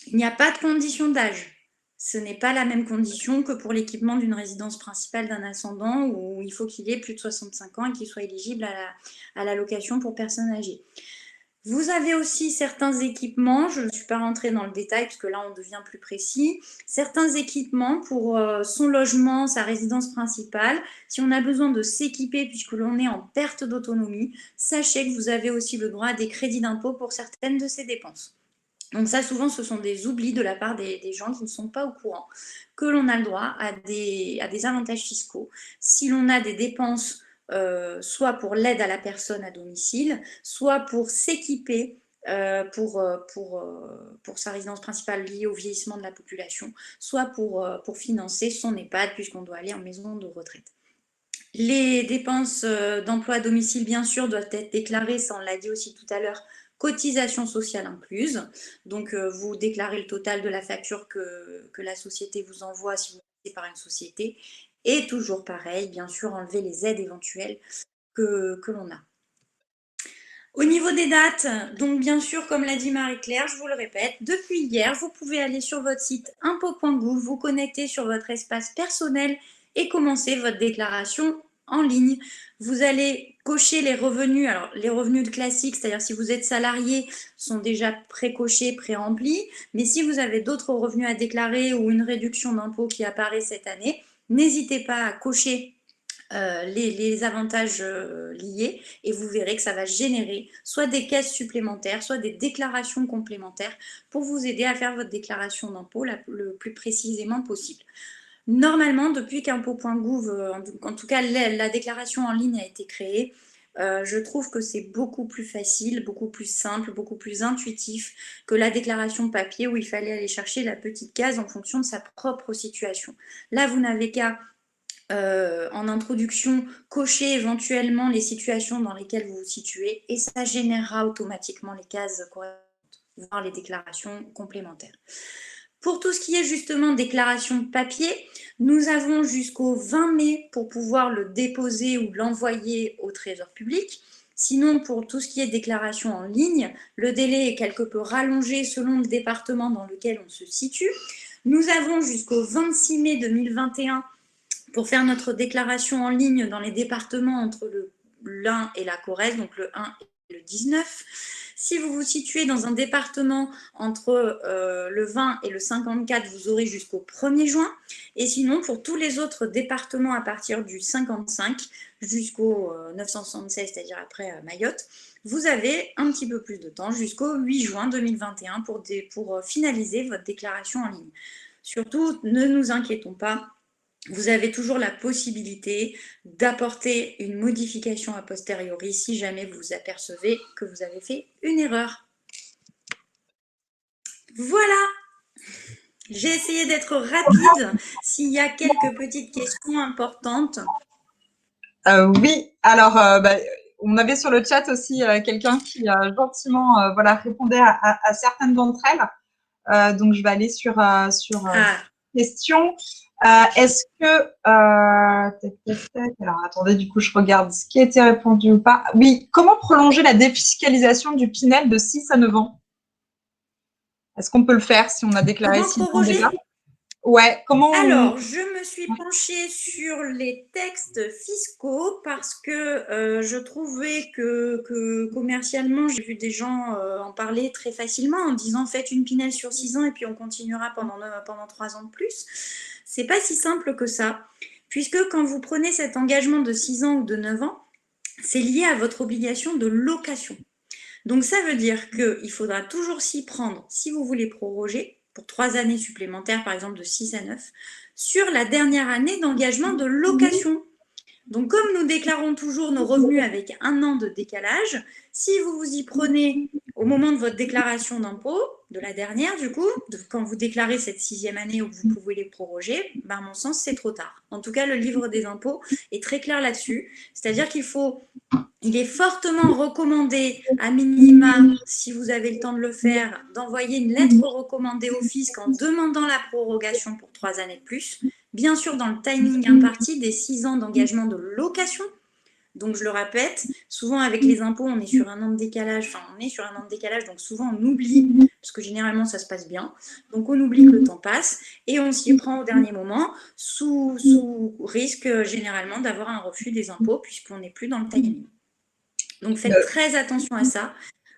Il n'y a pas de condition d'âge. Ce n'est pas la même condition que pour l'équipement d'une résidence principale d'un ascendant où il faut qu'il ait plus de 65 ans et qu'il soit éligible à l'allocation pour personnes âgées. Vous avez aussi certains équipements, je ne suis pas rentrée dans le détail parce que là on devient plus précis, certains équipements pour son logement, sa résidence principale. Si on a besoin de s'équiper puisque l'on est en perte d'autonomie, sachez que vous avez aussi le droit à des crédits d'impôt pour certaines de ces dépenses. Donc ça, souvent, ce sont des oublis de la part des gens qui ne sont pas au courant que l'on a le droit à des avantages fiscaux. Si l'on a des dépenses soit pour l'aide à la personne à domicile, soit pour s'équiper pour sa résidence principale liée au vieillissement de la population, soit pour financer son EHPAD puisqu'on doit aller en maison de retraite. Les dépenses d'emploi à domicile, bien sûr, doivent être déclarées, ça on l'a dit aussi tout à l'heure, cotisation sociale incluse. Donc, vous déclarez le total de la facture que la société vous envoie si vous passez par une société. Et toujours pareil, bien sûr, enlever les aides éventuelles que l'on a. Au niveau des dates, donc bien sûr, comme l'a dit Marie-Claire, je vous le répète, depuis hier, vous pouvez aller sur votre site impôts.gouv, vous connecter sur votre espace personnel et commencer votre déclaration en ligne. Vous allez cocher les revenus. Alors, les revenus classiques, c'est-à-dire si vous êtes salarié, sont déjà pré-cochés, pré-remplis. Mais si vous avez d'autres revenus à déclarer ou une réduction d'impôt qui apparaît cette année, n'hésitez pas à cocher les avantages liés et vous verrez que ça va générer soit des caisses supplémentaires, soit des déclarations complémentaires pour vous aider à faire votre déclaration d'impôt le plus précisément possible. Normalement, depuis qu'impôts.gouv, en tout cas la déclaration en ligne a été créée, je trouve que c'est beaucoup plus facile, beaucoup plus simple, beaucoup plus intuitif que la déclaration papier où il fallait aller chercher la petite case en fonction de sa propre situation. Là, vous n'avez qu'à en introduction, cocher éventuellement les situations dans lesquelles vous vous situez et ça générera automatiquement les cases correspondantes, voire les déclarations complémentaires. Pour tout ce qui est justement déclaration papier, nous avons jusqu'au 20 mai pour pouvoir le déposer ou l'envoyer au Trésor public. Sinon, pour tout ce qui est déclaration en ligne, le délai est quelque peu rallongé selon le département dans lequel on se situe. Nous avons jusqu'au 26 mai 2021 pour faire notre déclaration en ligne dans les départements entre l'Ain et la Corrèze, donc le 1 et le 19. Si vous vous situez dans un département entre le 20 et le 54, vous aurez jusqu'au 1er juin. Et sinon, pour tous les autres départements à partir du 55 jusqu'au 976, c'est-à-dire après Mayotte, vous avez un petit peu plus de temps jusqu'au 8 juin 2021 pour finaliser votre déclaration en ligne. Surtout, ne nous inquiétons pas. vous avez toujours la possibilité d'apporter une modification a posteriori si jamais vous vous apercevez que vous avez fait une erreur. Voilà, j'ai essayé d'être rapide. S'il y a quelques petites questions importantes.
Oui, alors on avait sur le chat aussi quelqu'un qui gentiment voilà, répondait à certaines d'entre elles. Donc, je vais aller sur questions. Est-ce que… Alors, attendez, du coup, je regarde ce qui a été répondu ou pas. Oui, comment prolonger la défiscalisation du Pinel de 6 à 9 ans? Est-ce qu'on peut le faire si on a déclaré
Comment
6 ans
proroger?
déjà? Ouais, comment
Alors, je me suis penchée sur les textes fiscaux parce que je trouvais que commercialement, j'ai vu des gens en parler très facilement en disant faites une Pinel sur 6 ans et puis on continuera pendant 3 ans de plus. C'est pas si simple que ça, puisque quand vous prenez cet engagement de 6 ans ou de 9 ans, c'est lié à votre obligation de location. Donc ça veut dire qu'il faudra toujours s'y prendre si vous voulez proroger pour 3 années supplémentaires, par exemple de 6 à 9, sur la dernière année d'engagement de location. Donc comme nous déclarons toujours nos revenus avec 1 an de décalage, si vous vous y prenez au moment de votre déclaration d'impôt, de la dernière du coup, quand vous déclarez cette 6e année où vous pouvez les proroger, ben, à mon sens c'est trop tard. En tout cas le livre des impôts est très clair là-dessus, c'est-à-dire il est fortement recommandé, à minima, si vous avez le temps de le faire, d'envoyer une lettre recommandée au fisc en demandant la prorogation pour 3 années de plus. Bien sûr, dans le timing imparti des 6 ans d'engagement de location. Donc, je le répète, souvent avec les impôts, on est sur un an de décalage. Donc souvent on oublie, parce que généralement ça se passe bien. Donc, on oublie que le temps passe et on s'y prend au dernier moment, sous risque généralement d'avoir un refus des impôts, puisqu'on n'est plus dans le timing. Donc, faites très attention à ça.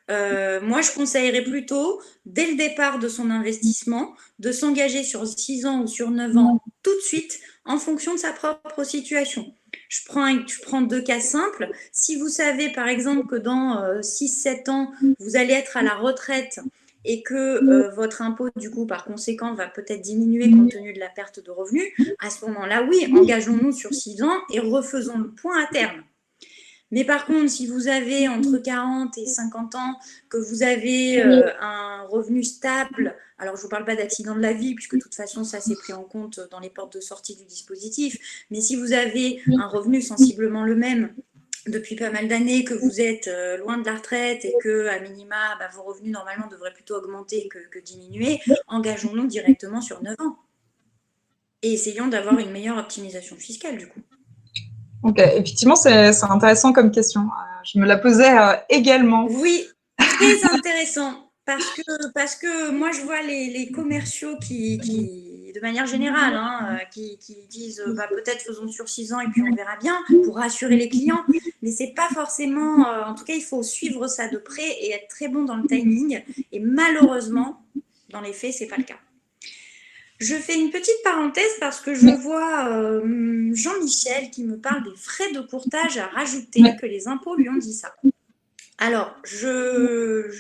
Moi, je conseillerais plutôt, dès le départ de son investissement, de s'engager sur 6 ans ou sur 9 ans tout de suite en fonction de sa propre situation. Je prends 2 cas simples. Si vous savez, par exemple, que dans 6-7 ans, vous allez être à la retraite et que votre impôt, du coup, par conséquent, va peut-être diminuer compte tenu de la perte de revenus, à ce moment-là, oui, engageons-nous sur 6 ans et refaisons le point à terme. Mais par contre, si vous avez entre 40 et 50 ans, que vous avez un revenu stable, alors je ne vous parle pas d'accident de la vie, puisque de toute façon, ça c'est pris en compte dans les portes de sortie du dispositif, mais si vous avez un revenu sensiblement le même depuis pas mal d'années, que vous êtes loin de la retraite et que, à minima, vos revenus normalement devraient plutôt augmenter que diminuer, engageons-nous directement sur 9 ans. Et essayons d'avoir une meilleure optimisation fiscale, du coup.
Ok, effectivement, c'est intéressant comme question. Je me la posais également.
Oui, très intéressant. Parce que moi, je vois les commerciaux qui, de manière générale, qui disent peut-être faisons sur 6 ans et puis on verra bien pour rassurer les clients. Mais c'est pas forcément. En tout cas, il faut suivre ça de près et être très bon dans le timing. Et malheureusement, dans les faits, c'est pas le cas. Je fais une petite parenthèse parce que je vois Jean-Michel qui me parle des frais de courtage à rajouter, que les impôts lui ont dit ça. Alors, je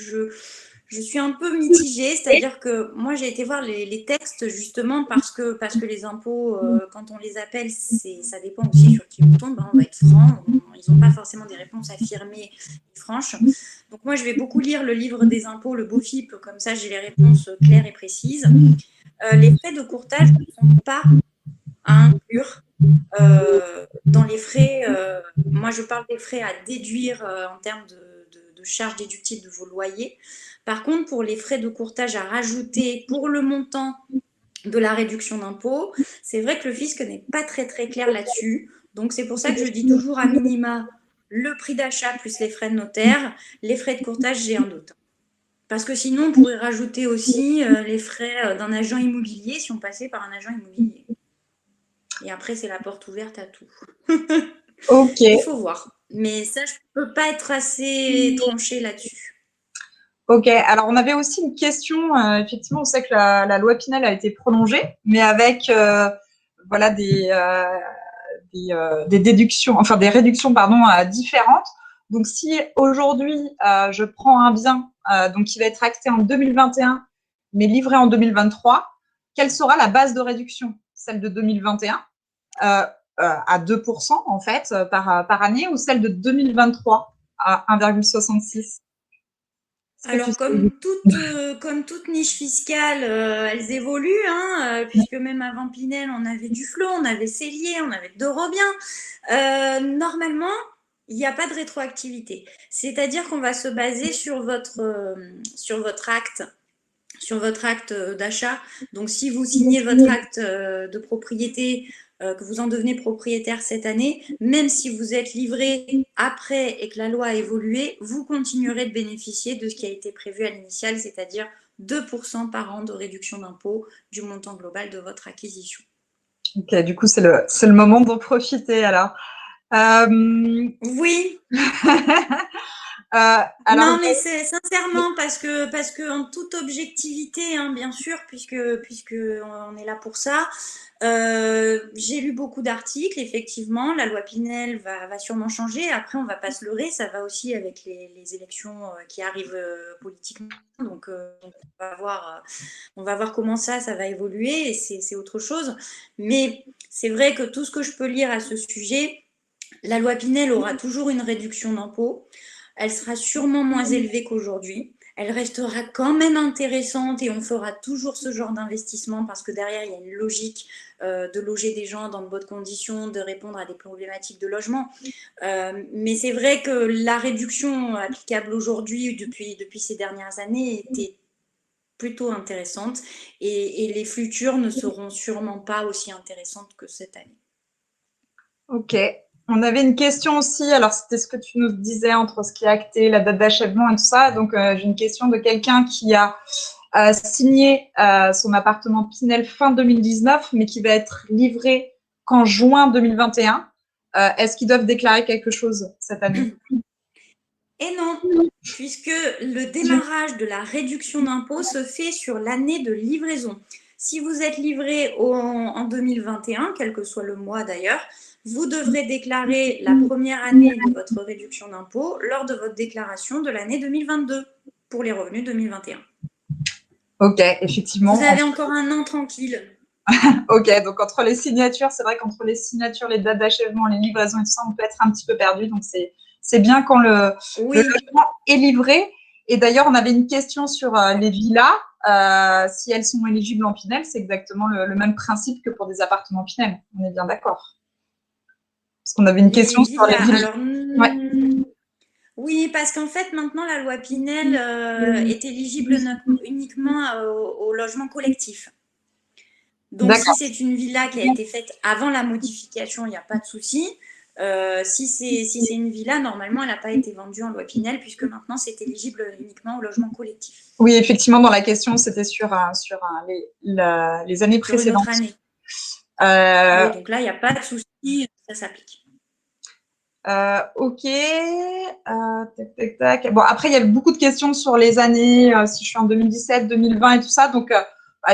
suis un peu mitigée, c'est-à-dire que moi, j'ai été voir les textes justement parce que les impôts, quand on les appelle, ça dépend aussi sur qui on tombe, on va être franc, ils n'ont pas forcément des réponses affirmées et franches. Donc moi, je vais beaucoup lire le livre des impôts, le BOFIP, comme ça, j'ai les réponses claires et précises. Les frais de courtage ne sont pas à inclure dans les frais. Moi, je parle des frais à déduire en termes de charges déductibles de vos loyers. Par contre, pour les frais de courtage à rajouter pour le montant de la réduction d'impôt, c'est vrai que le fisc n'est pas très très clair là-dessus. Donc, c'est pour ça que je dis toujours à minima le prix d'achat plus les frais de notaire. Les frais de courtage, j'ai un doute. Parce que sinon, on pourrait rajouter aussi les frais d'un agent immobilier si on passait par un agent immobilier. Et après, c'est la porte ouverte à tout.
Ok.
Il faut voir. Mais ça, je ne peux pas être assez tranchée là-dessus.
Ok, alors on avait aussi une question, effectivement, on sait que la loi Pinel a été prolongée, mais avec voilà, des déductions, enfin des réductions pardon, différentes. Donc si aujourd'hui je prends un bien donc qui va être acté en 2021, mais livré en 2023, quelle sera la base de réduction? Celle de 2021 à 2% en fait par année, ou celle de 2023 à 1,66?
Alors, comme toute niche fiscale, elles évoluent, hein, puisque même avant Pinel, on avait Duflot, on avait Cellier, on avait Dorobien. Normalement, il n'y a pas de rétroactivité. C'est-à-dire qu'on va se baser sur votre acte d'achat. Donc, si vous signez votre acte de propriété, que vous en devenez propriétaire cette année, même si vous êtes livré après et que la loi a évolué, vous continuerez de bénéficier de ce qui a été prévu à l'initiale, c'est-à-dire 2% par an de réduction d'impôt du montant global de votre acquisition.
Ok, du coup, c'est le moment d'en profiter alors.
Oui.
Alors,
non, mais c'est sincèrement parce que en toute objectivité, hein, bien sûr, puisque on est là pour ça. J'ai lu beaucoup d'articles, effectivement, la loi Pinel va sûrement changer. Après, on va pas se leurrer, ça va aussi avec les élections qui arrivent politiquement. Donc, on va voir comment ça va évoluer, et c'est autre chose. Mais c'est vrai que tout ce que je peux lire à ce sujet, la loi Pinel aura toujours une réduction d'impôt. Elle sera sûrement moins élevée qu'aujourd'hui. Elle restera quand même intéressante et on fera toujours ce genre d'investissement parce que derrière, il y a une logique de loger des gens dans de bonnes conditions, de répondre à des problématiques de logement. Mais c'est vrai que la réduction applicable aujourd'hui, depuis ces dernières années, était plutôt intéressante et les futures ne seront sûrement pas aussi intéressantes que cette année.
ok. On avait une question aussi. Alors, c'était ce que tu nous disais entre ce qui est acté, la date d'achèvement et tout ça. Donc, j'ai une question de quelqu'un qui a signé son appartement Pinel fin 2019, mais qui va être livré qu'en juin 2021. Est-ce qu'ils doivent déclarer quelque chose cette année?
Et non, puisque le démarrage de la réduction d'impôt se fait sur l'année de livraison. Si vous êtes livré en 2021, quel que soit le mois d'ailleurs, vous devrez déclarer la première année de votre réduction d'impôt lors de votre déclaration de l'année 2022 pour les revenus 2021.
Ok, effectivement.
Vous avez encore un an tranquille.
Ok, donc entre les signatures, c'est vrai qu'entre les signatures, les dates d'achèvement, les livraisons et tout ça, on peut être un petit peu perdu. Donc, c'est bien quand le
Oui.
logement est livré. Et d'ailleurs, on avait une question sur les villas. Si elles sont éligibles en Pinel, c'est exactement le même principe que pour des appartements Pinel. On est bien d'accord. Parce qu'on avait une question
Les
sur les
villas.
villes.
Alors,
Ouais.
oui, parce qu'en fait, maintenant, la loi Pinel est éligible uniquement au logement collectif. Donc, si
D'accord.
c'est une villa qui a été faite avant la modification, il n'y a pas de souci. Si c'est une villa, normalement, elle n'a pas été vendue en loi Pinel, puisque maintenant, c'est éligible uniquement au logement collectif.
Oui, effectivement, dans la question, c'était sur les années
Sur une autre
précédentes.
année.
Euh,
Oui, donc là, il n'y a pas de souci, ça s'applique.
Ok. Tac, tac, tac. Bon, après, il y a beaucoup de questions sur les années, si je suis en 2017, 2020 et tout ça. Donc,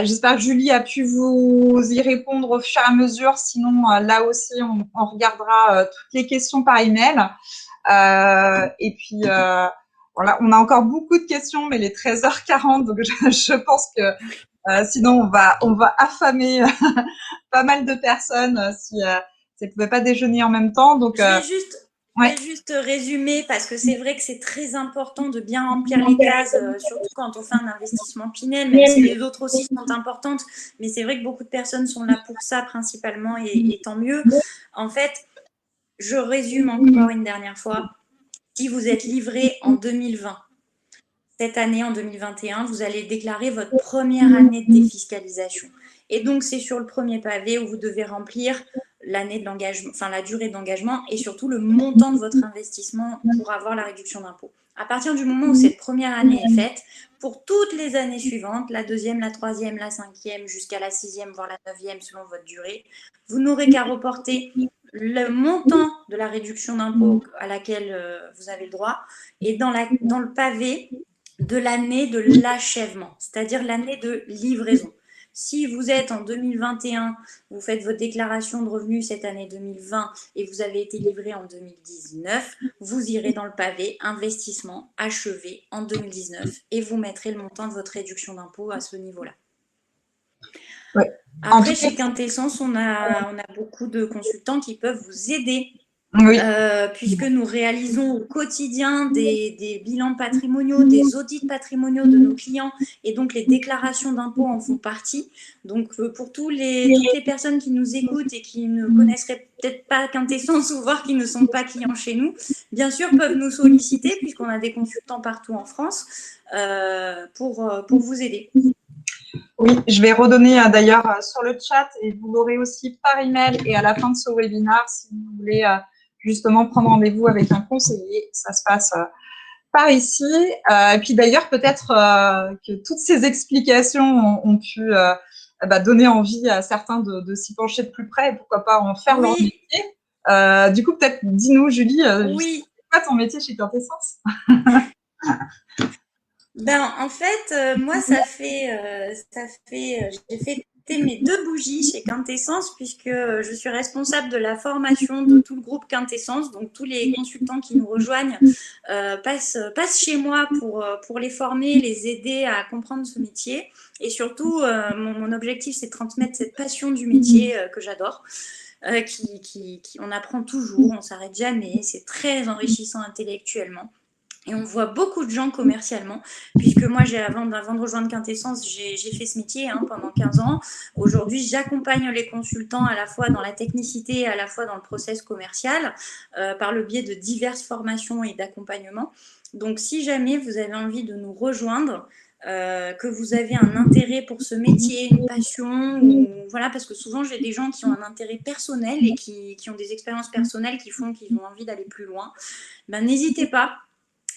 j'espère que Julie a pu vous y répondre au fur et à mesure. Sinon, là aussi, on regardera toutes les questions par email. Et puis, voilà, on a encore beaucoup de questions, mais il est 13h40, donc je pense que sinon, on va affamer pas mal de personnes si elles ne pouvaient pas déjeuner en même temps. Donc,
Je
ouais.
vais juste résumer parce que c'est vrai que c'est très important de bien remplir les cases, surtout quand on fait un investissement Pinel, même si les autres aussi sont importantes. Mais c'est vrai que beaucoup de personnes sont là pour ça principalement et tant mieux. En fait, je résume encore une dernière fois. Si vous êtes livré en 2020, cette année, en 2021, vous allez déclarer votre première année de défiscalisation. Et donc, c'est sur le premier pavé où vous devez remplir l'année de l'engagement, enfin la durée d'engagement et surtout le montant de votre investissement pour avoir la réduction d'impôt. À partir du moment où cette première année est faite, pour toutes les années suivantes, la deuxième, la troisième, la cinquième, jusqu'à la sixième, voire la neuvième, selon votre durée, vous n'aurez qu'à reporter le montant de la réduction d'impôt à laquelle vous avez le droit. Et dans le pavé, de l'année de l'achèvement, c'est-à-dire l'année de livraison. Si vous êtes en 2021, vous faites votre déclaration de revenus cette année 2020 et vous avez été livré en 2019, vous irez dans le pavé investissement achevé en 2019 et vous mettrez le montant de votre réduction d'impôt à ce niveau-là.
Ouais.
Après, chez Quintessence, on a beaucoup de consultants qui peuvent vous aider.
Oui.
Puisque nous réalisons au quotidien des bilans patrimoniaux, des audits patrimoniaux de nos clients et donc les déclarations d'impôts en font partie. Donc pour toutes les personnes qui nous écoutent et qui ne connaisseraient peut-être pas Quintessence ou voire qui ne sont pas clients chez nous, bien sûr peuvent nous solliciter puisqu'on a des consultants partout en France pour vous aider.
Oui, je vais redonner d'ailleurs sur le chat et vous l'aurez aussi par email et à la fin de ce webinaire si vous voulez justement prendre rendez-vous avec un conseiller. Ça se passe par ici. Et puis d'ailleurs, peut-être que toutes ces explications ont pu donner envie à certains de s'y pencher de plus près et pourquoi pas en faire leur métier. Du coup, peut-être dis-nous, Julie,
oui.
c'est quoi ton métier chez Quintessence?
Ben, en fait, moi, j'ai fêté mes 2 bougies chez Quintessence puisque je suis responsable de la formation de tout le groupe Quintessence. Donc, tous les consultants qui nous rejoignent passent chez moi pour les former, les aider à comprendre ce métier. Et surtout, mon objectif, c'est de transmettre cette passion du métier que j'adore. On apprend toujours, on s'arrête jamais, c'est très enrichissant intellectuellement. Et on voit beaucoup de gens commercialement, puisque moi, avant de rejoindre Quintessence, j'ai fait ce métier pendant 15 ans. Aujourd'hui, j'accompagne les consultants à la fois dans la technicité, à la fois dans le process commercial, par le biais de diverses formations et d'accompagnement. Donc, si jamais vous avez envie de nous rejoindre, que vous avez un intérêt pour ce métier, une passion, ou voilà, parce que souvent j'ai des gens qui ont un intérêt personnel et qui ont des expériences personnelles qui font qu'ils ont envie d'aller plus loin, ben, n'hésitez pas.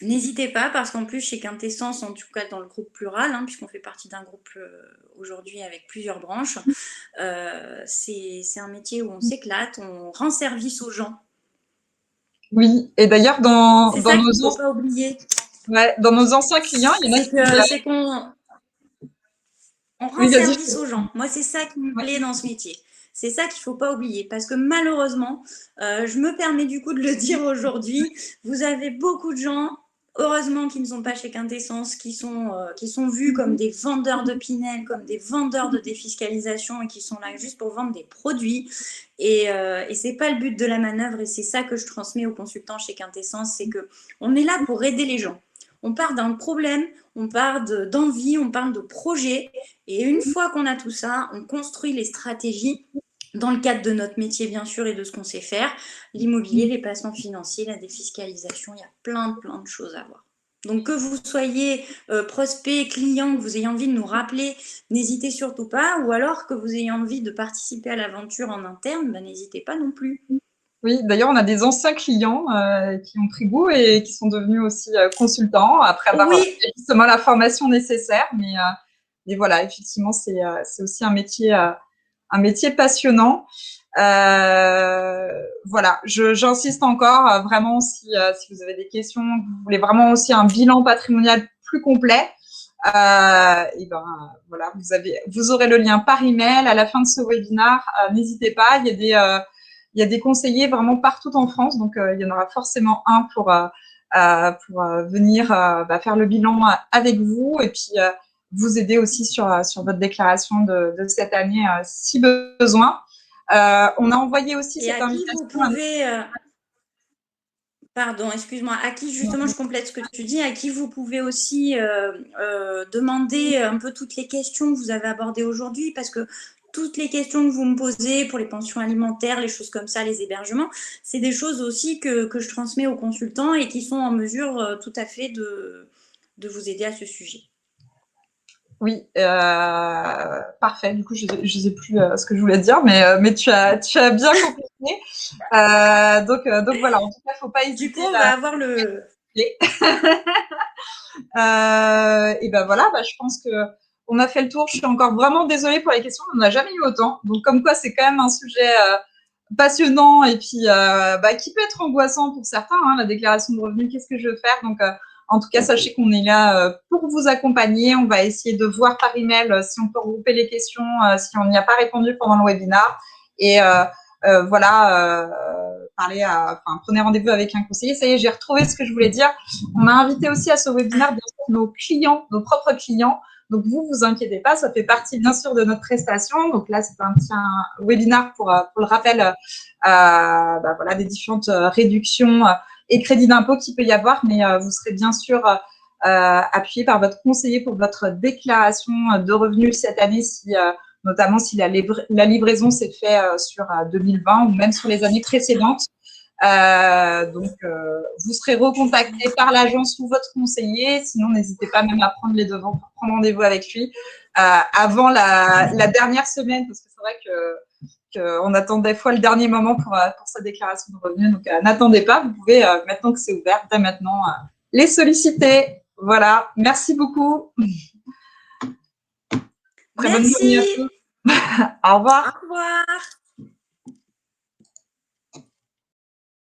N'hésitez pas, parce qu'en plus, chez Quintessence, en tout cas dans le groupe plural, puisqu'on fait partie d'un groupe aujourd'hui avec plusieurs branches, c'est un métier où on s'éclate, on rend service aux gens.
Oui, et d'ailleurs,
c'est ça qu'il ne faut pas oublier.
Ouais, dans nos anciens clients, il y en a
c'est qu'on rend service aux gens. Moi, c'est ça qui me plaît dans ce métier. C'est ça qu'il ne faut pas oublier, parce que malheureusement, je me permets du coup de le dire aujourd'hui, vous avez beaucoup de gens, heureusement qui ne sont pas chez Quintessence, qui sont vus comme des vendeurs de Pinel, comme des vendeurs de défiscalisation et qui sont là juste pour vendre des produits. Et ce n'est pas le but de la manœuvre, et c'est ça que je transmets aux consultants chez Quintessence, c'est qu'on est là pour aider les gens. On part d'un problème, on part d'envie, on parle de projet. Et une fois qu'on a tout ça, on construit les stratégies dans le cadre de notre métier, bien sûr, et de ce qu'on sait faire. L'immobilier, les placements financiers, la défiscalisation, il y a plein de choses à voir. Donc, que vous soyez prospect, client, que vous ayez envie de nous rappeler, n'hésitez surtout pas. Ou alors que vous ayez envie de participer à l'aventure en interne, ben, n'hésitez pas non plus.
Oui, d'ailleurs, on a des anciens clients qui ont pris goût et qui sont devenus aussi consultants après avoir fait justement la formation nécessaire. Mais voilà, effectivement, c'est aussi un métier passionnant. Voilà, j'insiste encore vraiment si vous avez des questions, que vous voulez vraiment aussi un bilan patrimonial plus complet. Et ben voilà, vous aurez le lien par email à la fin de ce webinaire. N'hésitez pas, il y a des conseillers vraiment partout en France, donc il y en aura forcément un pour venir faire le bilan avec vous et puis vous aider aussi sur votre déclaration de cette année si besoin. On a envoyé aussi cette invitation.
Vous pouvez, pardon, excuse-moi, à qui justement je complète ce que tu dis, à qui vous pouvez aussi demander un peu toutes les questions que vous avez abordées aujourd'hui, parce que toutes les questions que vous me posez pour les pensions alimentaires, les choses comme ça, les hébergements, c'est des choses aussi que je transmets aux consultants et qui sont en mesure tout à fait de vous aider à ce sujet.
Oui, parfait. Du coup, je ne sais plus ce que je voulais dire, mais tu as bien complété. Donc voilà, en tout cas, il ne faut pas hésiter.
Du coup, on va avoir le...
Et ben voilà, je pense que on a fait le tour. Je suis encore vraiment désolée pour les questions. On n'en a jamais eu autant. Donc comme quoi, c'est quand même un sujet passionnant et puis qui peut être angoissant pour certains. La déclaration de revenus, qu'est-ce que je veux faire? Donc en tout cas, sachez qu'on est là pour vous accompagner. On va essayer de voir par email si on peut regrouper les questions, si on n'y a pas répondu pendant le webinaire. Et voilà, prenez rendez-vous avec un conseiller. Ça y est, j'ai retrouvé ce que je voulais dire. On m'a invité aussi à ce webinaire, bien sûr, nos clients, nos propres clients. Donc, vous inquiétez pas, ça fait partie bien sûr de notre prestation. Donc là, c'est un petit webinaire pour le rappel voilà, des différentes réductions et crédits d'impôt qu'il peut y avoir, mais vous serez bien sûr appuyé par votre conseiller pour votre déclaration de revenus cette année, notamment si la livraison s'est faite sur 2020 ou même sur les années précédentes. Vous serez recontacté par l'agence ou votre conseiller. Sinon, n'hésitez pas même à prendre les devants pour prendre rendez-vous avec lui avant la dernière semaine, parce que c'est vrai qu'on attend des fois le dernier moment pour sa déclaration de revenus. Donc, n'attendez pas. Vous pouvez, maintenant que c'est ouvert, dès maintenant, les solliciter. Voilà. Merci beaucoup.
Très bonne journée à tous.
Au revoir.
Au revoir.